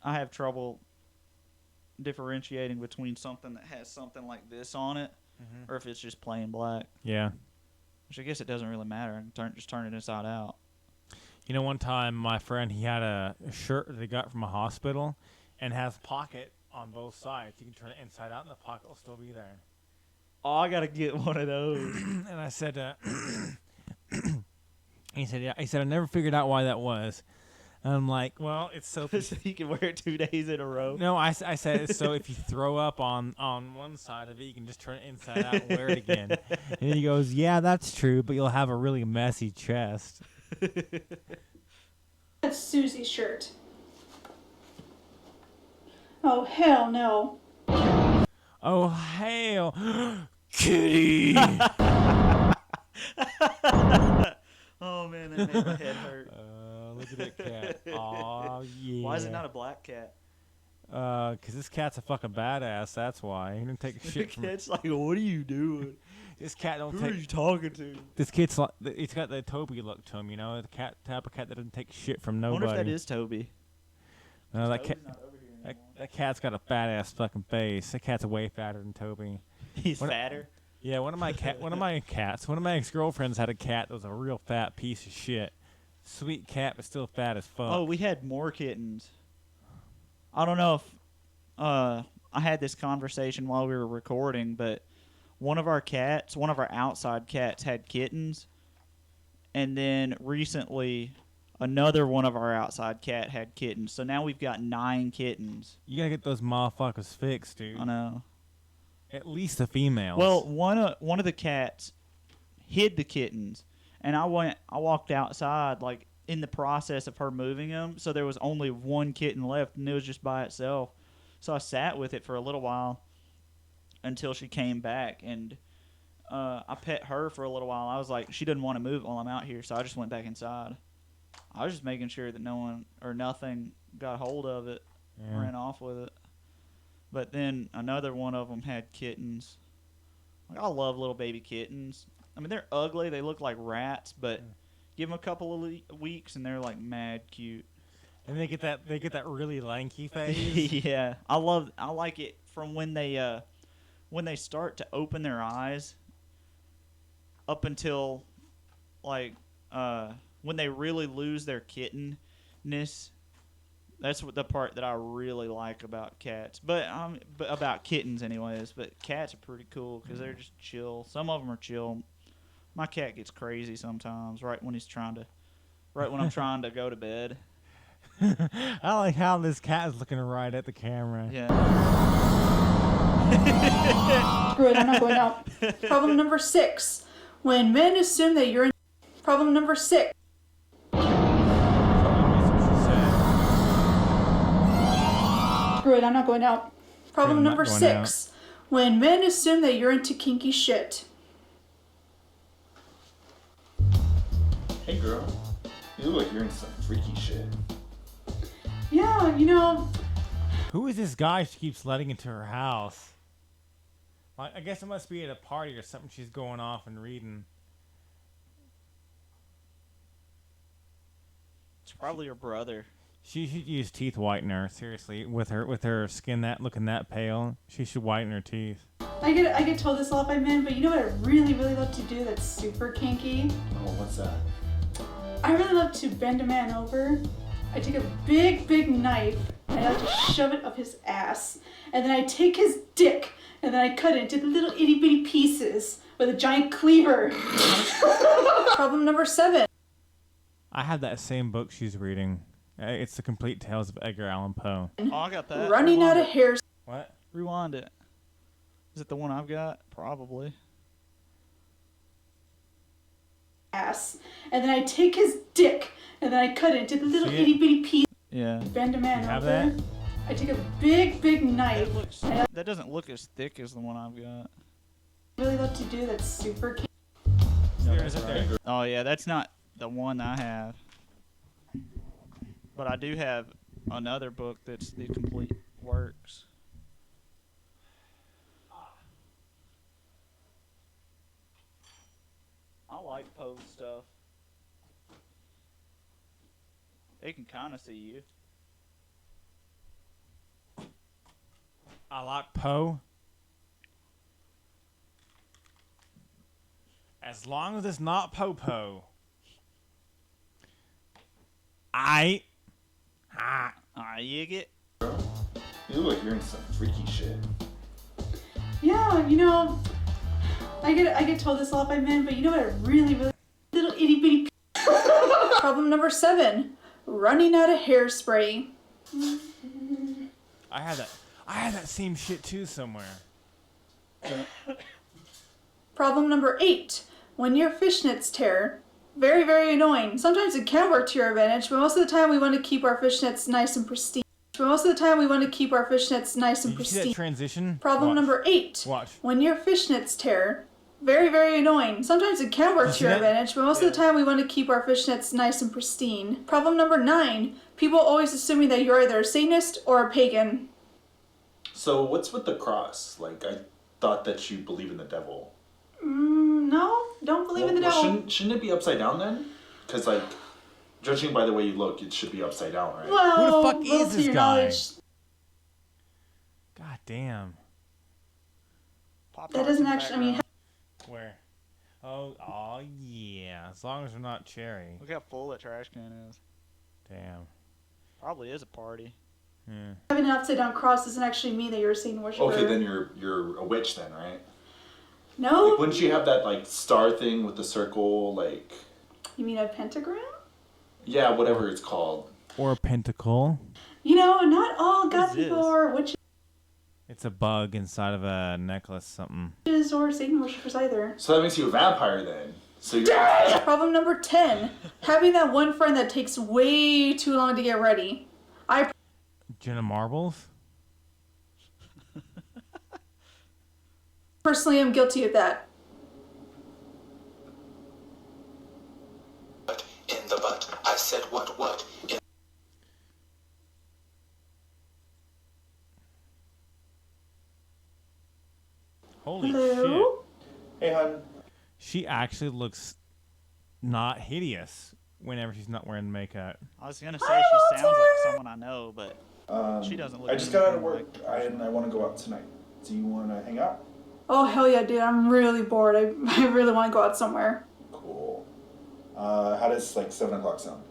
have trouble differentiating between something that has something like this on it, or if it's just plain black. Yeah. Which I guess it doesn't really matter. Just turn it inside out. You know, one time my friend, he had a shirt that he got from a hospital, and has a pocket on both sides. You can turn it inside out, and the pocket will still be there. Oh, I gotta get one of those. And I said, he said, yeah. He said, I never figured out why that was. And I'm like, well, it's so you can wear it 2 days in a row. No, I said it's so if you throw up on one side of it, you can just turn it inside out and wear it again. And he goes, yeah, that's true, but you'll have a really messy chest. That's Susie's shirt. Oh, hell no. Oh, hell. Kitty! Oh, man, that made my head hurt. Look at that cat. Aw, yeah. Why is it not a black cat? Because this cat's a fucking badass, that's why. He didn't take a shit from... It's like, what are you doing? This cat don't Who take... are you talking to? This kid's like... It's got the Toby look to him, you know? The type of cat that doesn't take shit from nobody. I wonder if that is Toby. No, that cat's got a fat-ass fucking face. That cat's way fatter than Toby. He's fatter? Yeah, one of my ex-girlfriends had a cat that was a real fat piece of shit. Sweet cat, but still fat as fuck. Oh, we had more kittens. I don't know if I had this conversation while we were recording, but one of our outside cats had kittens, and then recently another one of our outside cat had kittens. So now we've got 9 kittens. You gotta get those motherfuckers fixed, dude. I know. At least the females. Well, one of the cats hid the kittens, and I walked outside like in the process of her moving them, so there was only one kitten left, and it was just by itself. So I sat with it for a little while until she came back, and I pet her for a little while. I was like, she doesn't want to move while I'm out here, so I just went back inside. I was just making sure that no one or nothing got hold of it, ran off with it. But then another one of them had kittens. Like, I love little baby kittens. I mean, they're ugly. They look like rats, but give them a couple of weeks and they're like mad cute. And they get that really lanky face. Yeah, I like it from when they start to open their eyes up until like when they really lose their kittenness. That's what the part that I really like about cats, but about kittens anyways. But cats are pretty cool because they're just chill. Some of them are chill. My cat gets crazy sometimes, right when I'm trying to go to bed. I like how this cat is looking right at the camera. Yeah. Screw it, I'm not going out. Problem number 6. When men assume that you're in... Problem number 6. Screw it, I'm not going out. Problem number 6. When men assume that you're into kinky shit. Hey girl, you look like you're in some freaky shit. Yeah, you know... Who is this guy she keeps letting into her house? Like, I guess it must be at a party or something she's going off and reading. It's probably her brother. She should use teeth whitener, seriously. With her skin looking that pale, she should whiten her teeth. I get told this a lot by men, but you know what I really, really love to do that's super kinky? Oh, what's that? I really love to bend a man over. I take a big, big knife and I like to shove it up his ass. And then I take his dick, and then I cut it into little itty bitty pieces with a giant cleaver. Problem number 7. I had that same book she's reading. It's The Complete Tales of Edgar Allan Poe. Oh, I got that. Running out of hair. What? Rewind it. Is it the one I've got? Probably. Ass. And then I take his dick, and then I cut it into little itty bitty pieces. Yeah. Bend a man You have over. that? I take a big knife. That doesn't look as thick as the one I've got. I really love to do that's super cute. Oh yeah, that's not the one I have. But I do have another book that's the complete works. I like Poe stuff. They can kind of see you. I like Poe. As long as it's not Popo. You get. You look like you're in some freaky shit. Yeah, you know, I get told this a lot by men, but you know what? I really little itty bitty. Problem number 7: running out of hairspray. I had that same shit too somewhere. Problem number 8: when your fishnets tear. Very, very annoying. Sometimes it can work to your advantage, but most of the time we want to keep our fishnets nice and pristine. Did you see that transition? Problem number 8: Watch. when your fishnets tear. Very, very annoying. Sometimes it can work to your advantage, but most of the time we want to keep our fishnets nice and pristine. Problem number 9: people always assuming that you're either a Satanist or a pagan. So what's with the cross? Like, I thought that you believe in the devil. No, don't believe in the devil. Shouldn't it be upside down then? Because, like, judging by the way you look, it should be upside down, right? Well, who the fuck is this guy? knowledge, God damn. that doesn't actually. I mean, Where? Oh yeah. As long as we're not cherry. Look how full that trash can is. Damn. Probably is a party. Yeah. having an upside down cross doesn't actually mean that you're a Satan worshiper. Okay, then you're a witch then, right? No. Like, wouldn't you have that, like, star thing with the circle, like... You mean a pentagram? Yeah, whatever it's called. Or a pentacle. You know, not all God people are witches It's a bug inside of a necklace, something. or Satan worshippers either. So that makes you a vampire then. So you're... Problem number 10: having that one friend that takes way too long to get ready. Jenna Marbles? Personally am guilty of that. In the butt. I said what? Holy Hello? Hey, hon. She actually looks not hideous whenever she's not wearing makeup. I was gonna say she sounds like someone I know, but she doesn't look. I just got out of work and I want to go out tonight. Do you want to hang out? Oh, hell yeah, dude. I'm really bored. I really want to go out somewhere. Cool. How does, like, 7 o'clock sound?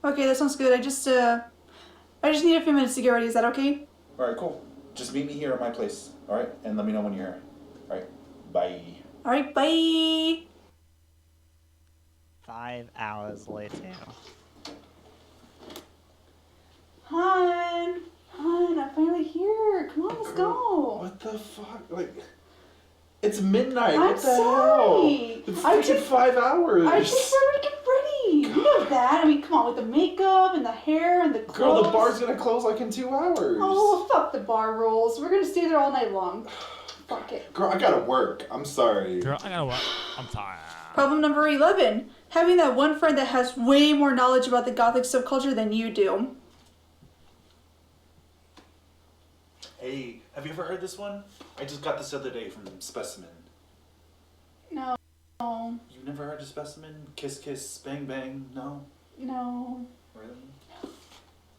Okay, that sounds good. I just need a few minutes to get ready. Is that okay? Alright, cool. Just meet me here at my place, alright? And let me know when you're here. Alright, bye. Alright, bye. 5 hours later. Hon, I'm finally here. Come on, let's go. What the fuck? Like, it's midnight. I'm what the sorry. hell? It's freaking 5 hours. I just forever to get ready. You know that. I mean, come on, with the makeup and the hair and the clothes. Girl, the bar's gonna close like in 2 hours. Oh, fuck the bar rules. We're gonna stay there all night long. Fuck it. Girl, I gotta work. I'm sorry. Girl, I gotta work. I'm tired. Problem number 11. Having that one friend that has way more knowledge about the Gothic subculture than you do. Hey, have you ever heard this one? I just got this the other day from Specimen. No. You've never heard of Specimen? Kiss Kiss, Bang Bang? No? No. Really?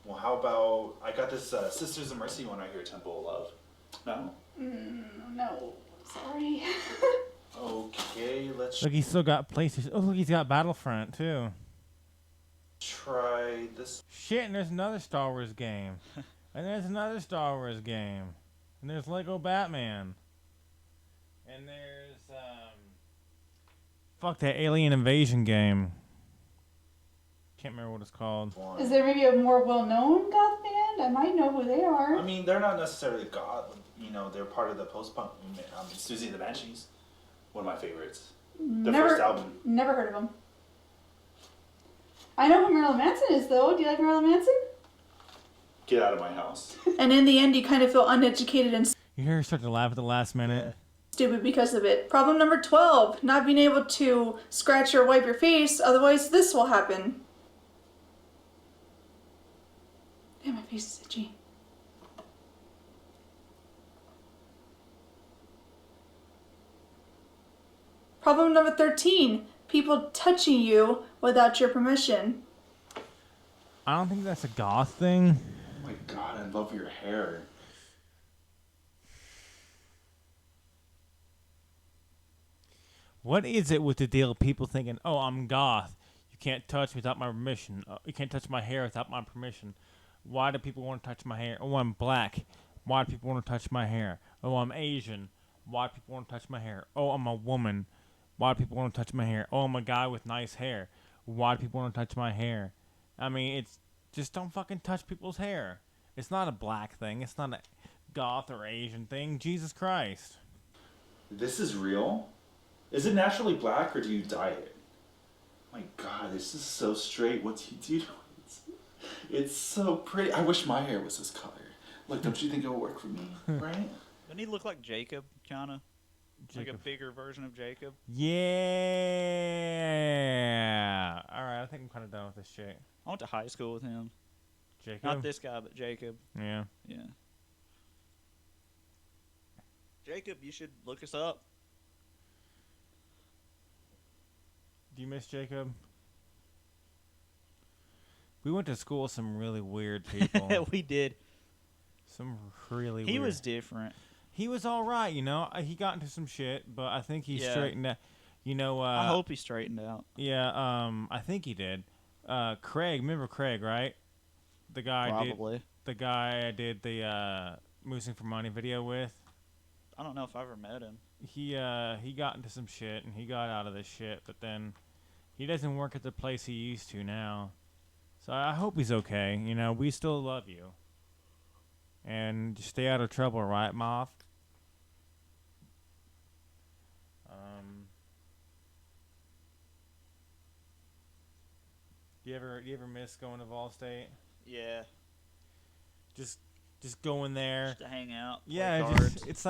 Well, how about, I got this Sisters of Mercy one right here, Temple of Love. No? No. Sorry. Okay, let's Look, he's still got PlayStation. Oh, look, he's got Battlefront, too. try this. Shit, and there's another Star Wars game. And there's another Star Wars game. And there's Lego Batman. And there's, fuck that Alien Invasion game. Can't remember what it's called. Is there maybe a more well-known goth band? I might know who they are. I mean, they're not necessarily goth. You know, they're part of the post-punk movement. Susie and the Banshees, one of my favorites. Their first album. Never heard of them. I know who Marilyn Manson is, though. Do you like Marilyn Manson? Get out of my house. And in the end, you kind of feel uneducated and You hear her start to laugh at the last minute? stupid because of it. Problem number 12, not being able to scratch or wipe your face, otherwise this will happen. Damn, my face is itchy. Problem number 13, people touching you without your permission. I don't think that's a goth thing. Oh my god, I love your hair. What is it with the deal of people thinking, oh, I'm goth. You can't touch me without my permission. You can't touch my hair without my permission. Why do people want to touch my hair? Oh, I'm black. Why do people want to touch my hair? Oh, I'm Asian. Why do people want to touch my hair? Oh, I'm a woman. Why do people want to touch my hair? Oh, I'm a guy with nice hair. Why do people want to touch my hair? I mean, it's just don't fucking touch people's hair. It's not a black thing. It's not a goth or Asian thing. Jesus Christ. This is real? Is it naturally black or do you dye it? My god, this is so straight. What do you do? It's so pretty. I wish my hair was this color. Look, don't you think it would work for me? Right? Doesn't he look like Jacob, kind of? Like a bigger version of Jacob? Yeah. Alright, I think I'm kind of done with this shit. I went to high school with him. Jacob? Not this guy, but Jacob. Yeah. Yeah. Jacob, you should look us up. Do you miss Jacob? We went to school with some really weird people. We did. Some really weird. He was different. He was all right, you know. He got into some shit, but I think he straightened out. You know, I hope he straightened out. Yeah, I think he did. Craig, remember Craig, right? The guy Probably. The guy I did the Moosing for Money video with. I don't know if I ever met him. He got into some shit and he got out of this shit, but then he doesn't work at the place he used to now. So I hope he's okay. You know, we still love you. And just stay out of trouble, right, Moth? Do you ever miss going to Vol State? Yeah. Just going there. Just to hang out. Yeah, it's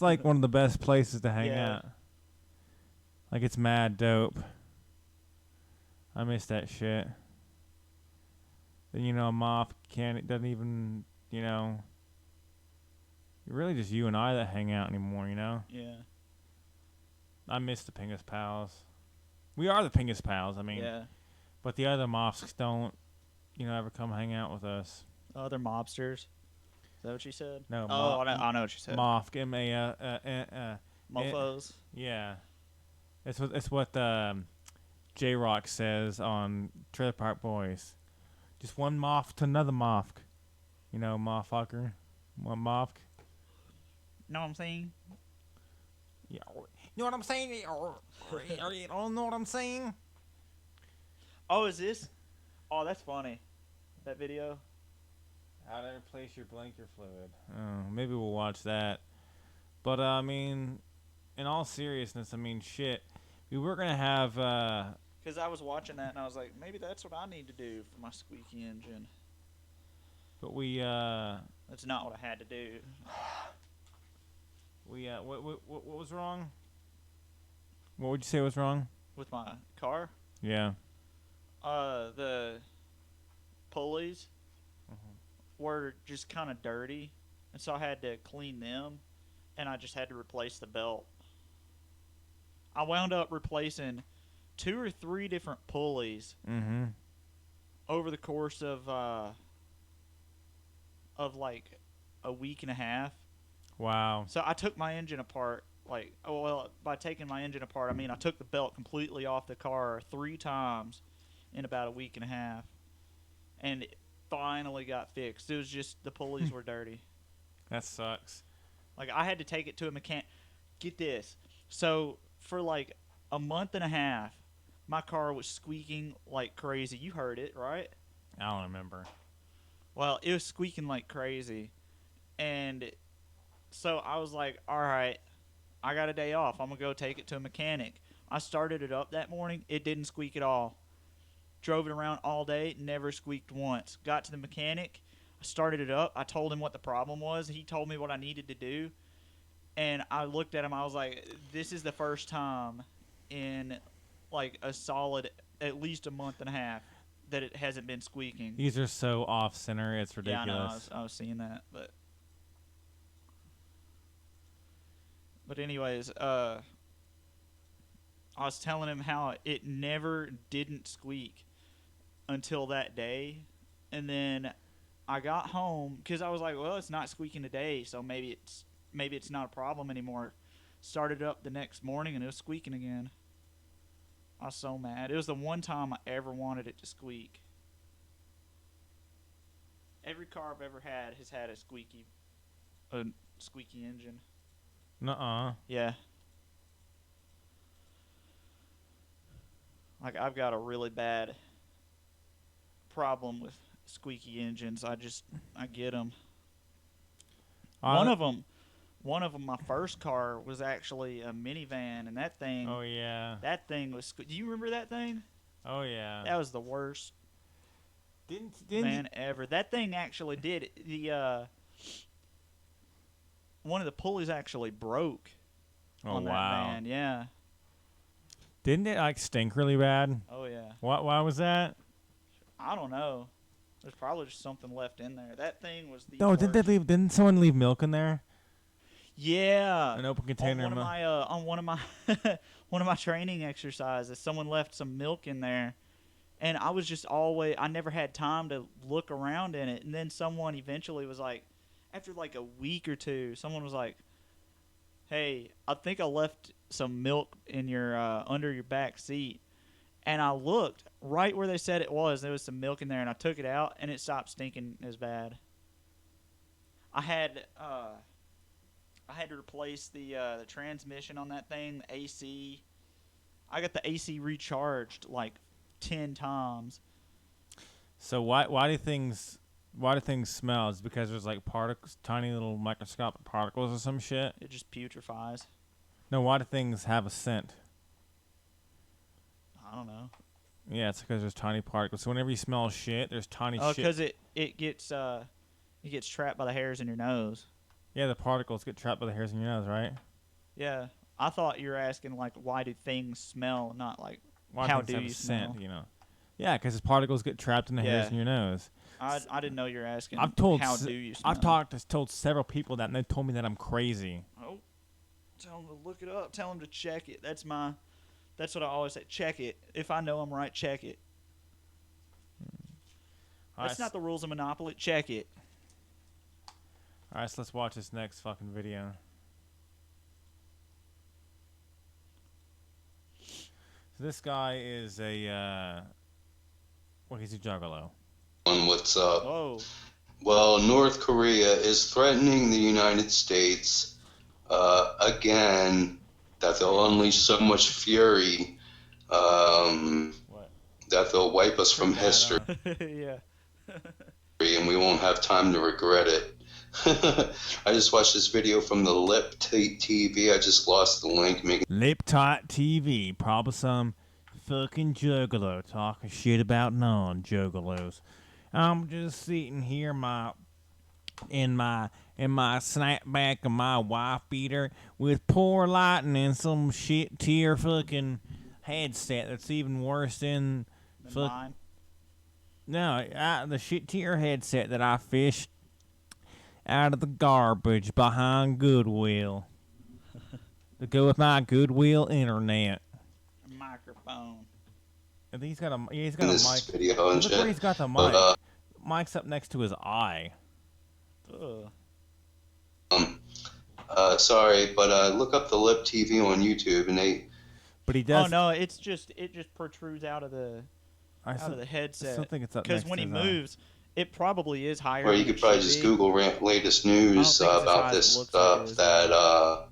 like one of the best places to hang out. Like it's mad dope. I miss that shit. Then you know, Moth doesn't even, you know. Really just you and I that hang out anymore, you know? Yeah. I miss the Pingus Pals. We are the Pingus Pals, I mean. Yeah. But the other mobs don't, you know, ever come hang out with us. Other mobsters? Is that what you said? No. I know what you said. Mofk, Mofos. Yeah. It's what J-Rock says on Trailer Park Boys. Just one moth to another moth. You know, motherfucker. One moth. Know what I'm saying? Yeah. You know what I'm saying? You don't know what I'm saying? Oh, is this? Oh, that's funny. That video. How to replace your blanket fluid. Oh, maybe we'll watch that. But, I mean, in all seriousness, I mean, shit. We were going to have... Because I was watching that and I was like, maybe that's what I need to do for my squeaky engine. But we, That's not what I had to do. We, what was wrong? What would you say was wrong? With my car? Yeah. The pulleys were just kind of dirty, and so I had to clean them, and I just had to replace the belt. I wound up replacing 2 or 3 different pulleys over the course of like a week and a half. Wow. So I took my engine apart. Like, oh, well, by taking my engine apart, I mean I took the belt completely off the car 3 times in about a week and a half. And finally got fixed. It was just the pulleys were dirty. That sucks. Like, I had to take it to a mechanic. Get this. So, for like a month and a half, my car was squeaking like crazy. You heard it, right? I don't remember. Well, it was squeaking like crazy. And so I was like, all right, I got a day off. I'm going to go take it to a mechanic. I started it up that morning. It didn't squeak at all. Drove it around all day. Never squeaked once. Got to the mechanic. I started it up. I told him what the problem was. He told me what I needed to do. And I looked at him. I was like, this is the first time in like a solid at least a month and a half that it hasn't been squeaking. These are so off center. It's ridiculous. Yeah, I know. I was seeing that, but anyways, I was telling him how it never didn't squeak until that day, and then I got home because I was like, well, it's not squeaking today, so maybe it's not a problem anymore. Started up the next morning and it was squeaking again. I was so mad. It was the one time I ever wanted it to squeak. Every car I've ever had has had a squeaky engine. Nuh-uh. Yeah. Like, I've got a really bad problem with squeaky engines. I get them. One of them, my first car was actually a minivan, and that thing. Oh yeah. That thing was. Do you remember that thing? Oh yeah. That was the worst. Didn't van ever. That thing actually did the. One of the pulleys actually broke. On that van. Yeah. Didn't it like stink really bad? Oh yeah. Why was that? I don't know. There's probably just something left in there. That thing was the. No, didn't someone leave milk in there? Yeah. An open container. On one of my one of my training exercises, someone left some milk in there, and I was just I never had time to look around in it, and then someone eventually was like, after like a week or two, someone was like, "Hey, I think I left some milk in your under your back seat." And I looked right where they said it was. There was some milk in there, and I took it out, and it stopped stinking as bad. I had to replace the transmission on that thing, the AC. I got the AC recharged like 10 times. So why do things smell? Is it because there's like particles, tiny little microscopic particles or some shit? It just putrefies. No, why do things have a scent? I don't know. Yeah, it's because there's tiny particles. So whenever you smell shit, there's tiny shit. Oh, because it gets trapped by the hairs in your nose. Yeah, the particles get trapped by the hairs in your nose, right? Yeah, I thought you were asking like why do things smell, not like why how do do you you smell? scent, you know? Yeah, because the particles get trapped in the hairs in your nose. I didn't know you were asking. I've told how do you smell? I've told several people that, and they told me that I'm crazy. Oh, tell them to look it up. Tell them to check it. That's what I always say. Check it. If I know I'm right, check it. That's not the rules of Monopoly. Check it. All right, so let's watch this next fucking video. So this guy is he's a juggalo. What's up? Oh. Well, North Korea is threatening the United States again, that they'll unleash so much fury that they'll wipe us from history. Yeah. And we won't have time to regret it. I just watched this video from the Lip TV. I just lost the link. Lip Tot TV, probably some fucking juggalo talking shit about non-juggalos. I'm just sitting here in my snapback of my wife beater with poor lighting and some shit tier fucking headset that's even worse than mine. No, the shit tier headset that I fished out of the garbage behind Goodwill to go with my Goodwill internet. Microphone. And he's got a mic. Video and look where he's got the mic. Mic's up next to his eye. Sorry, but look up the Lip TV on YouTube, and they. But he does. Oh no, it just protrudes out of the headset. I still think it's up because next when to he his eye. moves, It probably is higher. Or you could probably just Google latest news about this stuff that,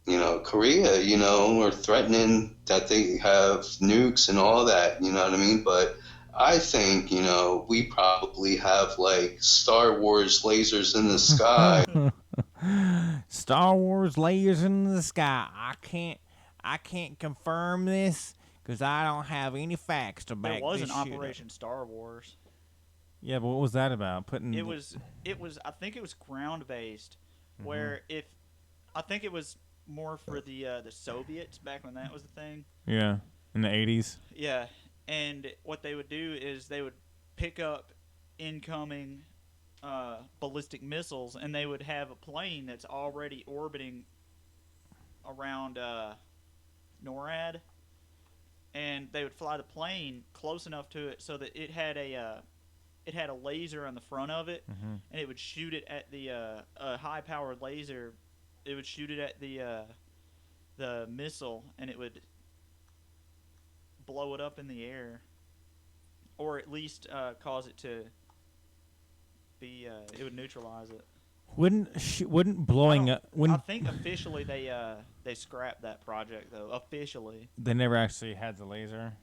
you know, Korea, you know, are threatening that they have nukes and all that, you know what I mean? But I think, you know, we probably have like Star Wars lasers in the sky. Star Wars lasers in the sky. I can't confirm this because I don't have any facts to back this shit up. There was an Operation Star Wars. Yeah, but what was that about? It was. I think it was ground based, where I think it was more for the Soviets back when that was the thing. Yeah, in the 80s. Yeah, and what they would do is they would pick up incoming ballistic missiles, and they would have a plane that's already orbiting around NORAD, and they would fly the plane close enough to it so that it had a laser on the front of it, and it would shoot it at the a high-powered laser. It would shoot it at the missile, and it would blow it up in the air, or at least cause it to be. It would neutralize it. Wouldn't blowing up? I think officially they scrapped that project though. Officially, they never actually had the laser.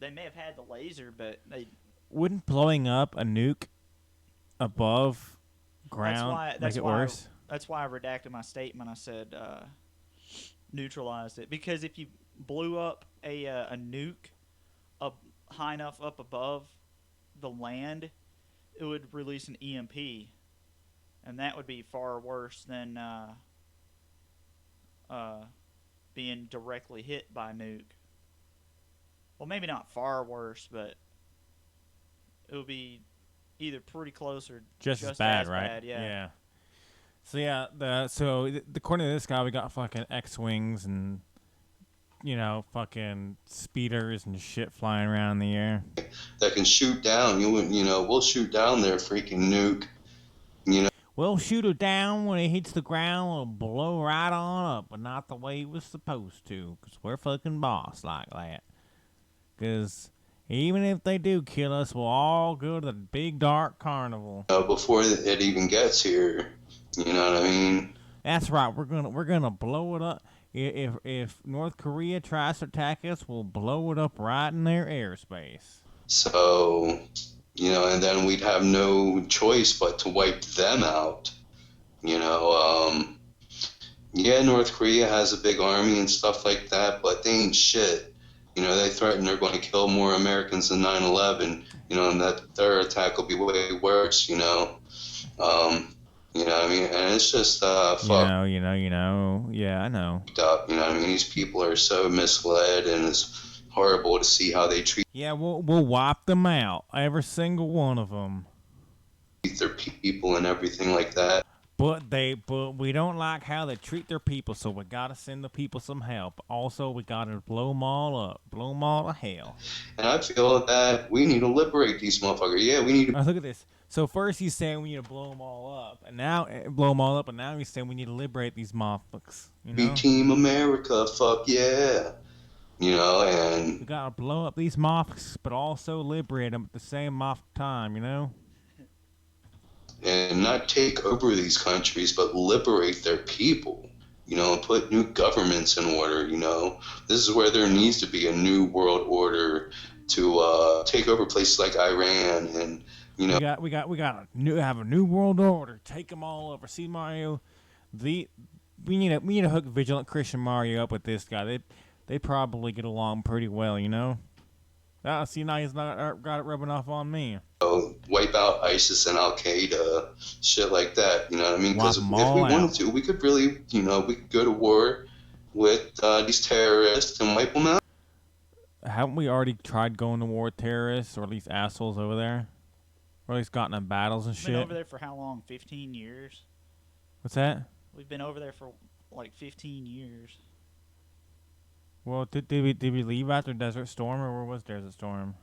They may have had the laser, but they. Wouldn't blowing up a nuke above ground make it worse? That's why I redacted my statement. I said neutralized it, because if you blew up a nuke up high enough up above the land, it would release an EMP, and that would be far worse than being directly hit by a nuke. Well, maybe not far worse, but it would be either pretty close or just as bad, right? Yeah. So yeah, according to this guy, we got fucking X-wings and, you know, fucking speeders and shit flying around in the air that can shoot down. You know, we'll shoot down their freaking nuke. You know, we'll shoot it down when it hits the ground. It'll blow right on up, but not the way it was supposed to, because we're fucking boss like that. Because even if they do kill us, we'll all go to the big dark carnival. Before it even gets here, you know what I mean? That's right. We're gonna blow it up. If North Korea tries to attack us, we'll blow it up right in their airspace. So, you know, and then we'd have no choice but to wipe them out. You know, yeah, North Korea has a big army and stuff like that, but they ain't shit. You know, they threaten they're going to kill more Americans than 9/11, you know, and that their attack will be way worse, you know. You know what I mean? And it's just, fuck. You know. Yeah, I know. Up, you know what I mean? These people are so misled, and it's horrible to see how they treat. Yeah, we'll wipe them out, every single one of them. Their people and everything like that. But we don't like how they treat their people, so we gotta send the people some help. Also, we gotta blow them all up, blow them all to hell. And I feel that we need to liberate these motherfuckers. Yeah, we need to. Look at this. So first he's saying we need to blow them all up, and now he's saying we need to liberate these motherfuckers. You know? Be Team America, fuck yeah. You know, and we gotta blow up these motherfuckers, but also liberate them at the same time. You know. And not take over these countries, but liberate their people, you know, and put new governments in order, you know. This is where there needs to be a new world order to take over places like Iran, and, you know. We got have a new world order. Take them all over. See, Mario, we need to hook Vigilant Christian Mario up with this guy. They probably get along pretty well, you know. See, now he's not got it rubbing off on me. Wipe out ISIS and Al Qaeda, shit like that. You know what I mean? Because if we wanted to, we could really, you know, we could go to war with these terrorists and wipe them out. Haven't we already tried going to war with terrorists, or at least assholes over there? Or at least gotten in battles and shit? We've been over there for how long? 15 years? What's that? We've been over there for like 15 years. Well, did we leave after Desert Storm, or where was Desert Storm?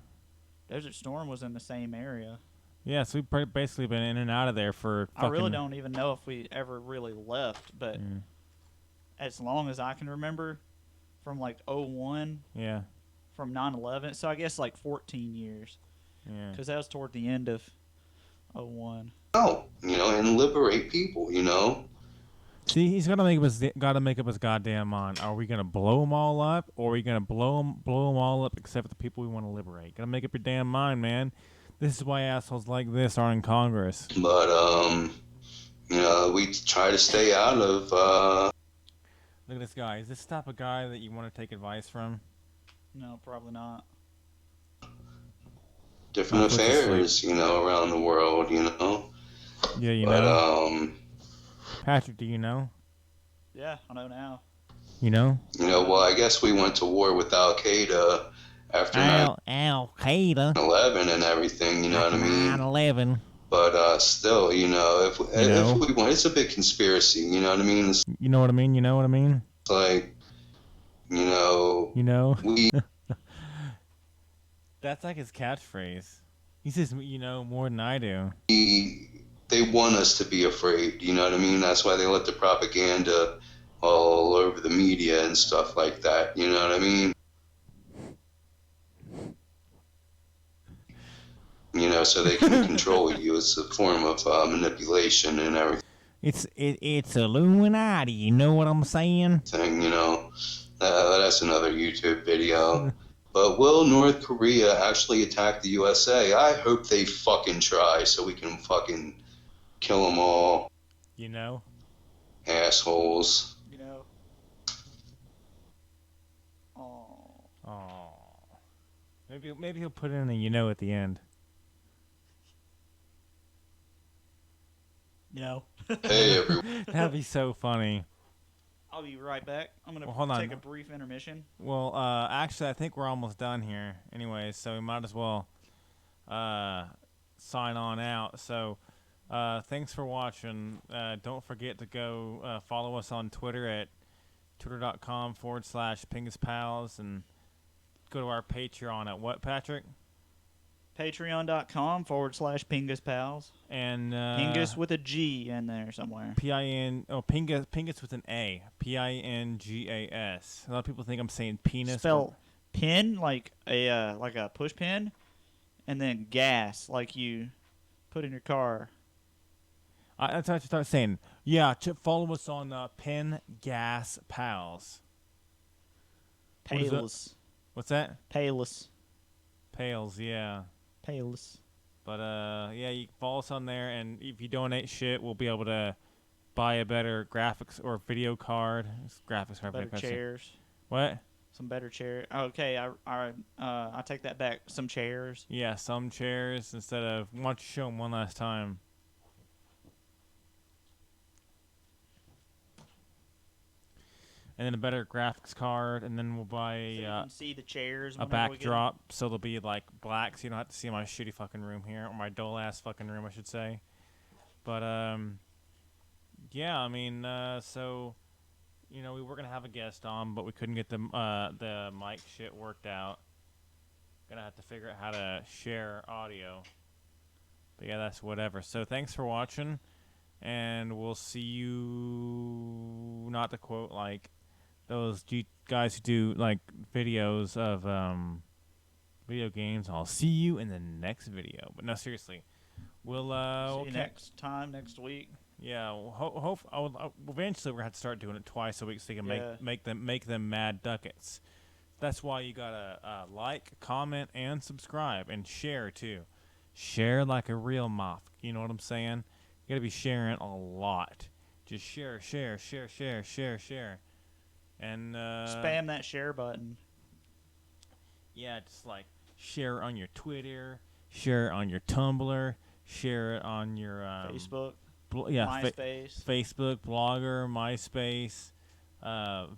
Desert Storm was in the same area. Yeah, so we've basically been in and out of there for fucking... I really don't even know if we ever really left, but as long as I can remember, from like 01, yeah, from 9/11, so I guess like 14 years. Yeah. Because that was toward the end of 01. Oh, and liberate people, See, he's gotta make up his goddamn mind. Are we gonna blow them all up, or are we gonna blow them all up except for the people we want to liberate? Gotta make up your damn mind, man. This is why assholes like this are in Congress. But we try to stay out of. Look at this guy. Is this the type of guy that you want to take advice from? No, probably not. Different affairs, around the world, Yeah, you but, know. Patrick, do you know? Yeah, I know now. You know? Well, I guess we went to war with Al Qaeda after Al Qaeda 9/11 and everything. You know what I mean? 9/11. But still, if we want, it's a big conspiracy. You know what I mean? It's You know what I mean? You know what I mean? like, You know? we. That's like his catchphrase. He says, more than I do. They want us to be afraid, you know what I mean? That's why they let the propaganda all over the media and stuff like that, you know what I mean? So they can control you. It's a form of manipulation and everything. It's Illuminati, you know what I'm saying? That's another YouTube video. But will North Korea actually attack the USA? I hope they fucking try so we can fucking kill them all. Assholes. Oh. Maybe he'll put in a at the end. Hey, everyone. That'd be so funny. I'll be right back. I'm going hold to on. take a brief intermission. Well, actually, I think we're almost done here anyways, so we might as well sign on out. So, thanks for watching. Don't forget to go follow us on Twitter at twitter.com/PingusPals and go to our Patreon at what, Patrick? Patreon.com/PingusPals. And Pingus with a G in there somewhere. Pingus with an A. Pingas. A lot of people think I'm saying penis. Spell pin like a push pin, and then gas like you put in your car. That's what I start saying. Yeah, follow us on Pin Gas Pals. Payless. What's that? Payless. Pales, yeah. Payless. But yeah, you can follow us on there, and if you donate shit, we'll be able to buy a better graphics or video card. Graphics card. Better chairs. What? Some better chairs. Okay, I take that back. Some chairs. Yeah, some chairs instead of. Why don't you show them one last time? And then a better graphics card, and then we'll buy so you can see the chairs. A backdrop, so they'll be like black, so you don't have to see my shitty fucking room here, or my dull ass fucking room, I should say. But yeah, I mean, so we were gonna have a guest on, but we couldn't get the mic shit worked out. Gonna have to figure out how to share audio. But yeah, that's whatever. So thanks for watching, and we'll see you. Not to quote like those guys who do like videos of video games. I'll see you in the next video. But no, seriously, we'll see you next week. Yeah, eventually we're gonna have to start doing it twice a week so you can make them mad ducats. That's why you gotta like, comment, and subscribe, and share too. Share like a real moth. You know what I'm saying? You gotta be sharing a lot. Just share. And spam that share button. Yeah, just like share on your Twitter, share it on your Tumblr, share it on your Facebook. MySpace. Facebook, Blogger, MySpace,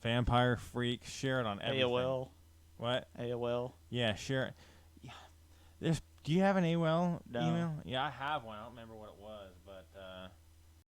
Vampire Freak. Share it on everything. AOL. What? AOL. Yeah, share it. Yeah. Do you have an AOL No. email? Yeah, I have one. I don't remember what it was, but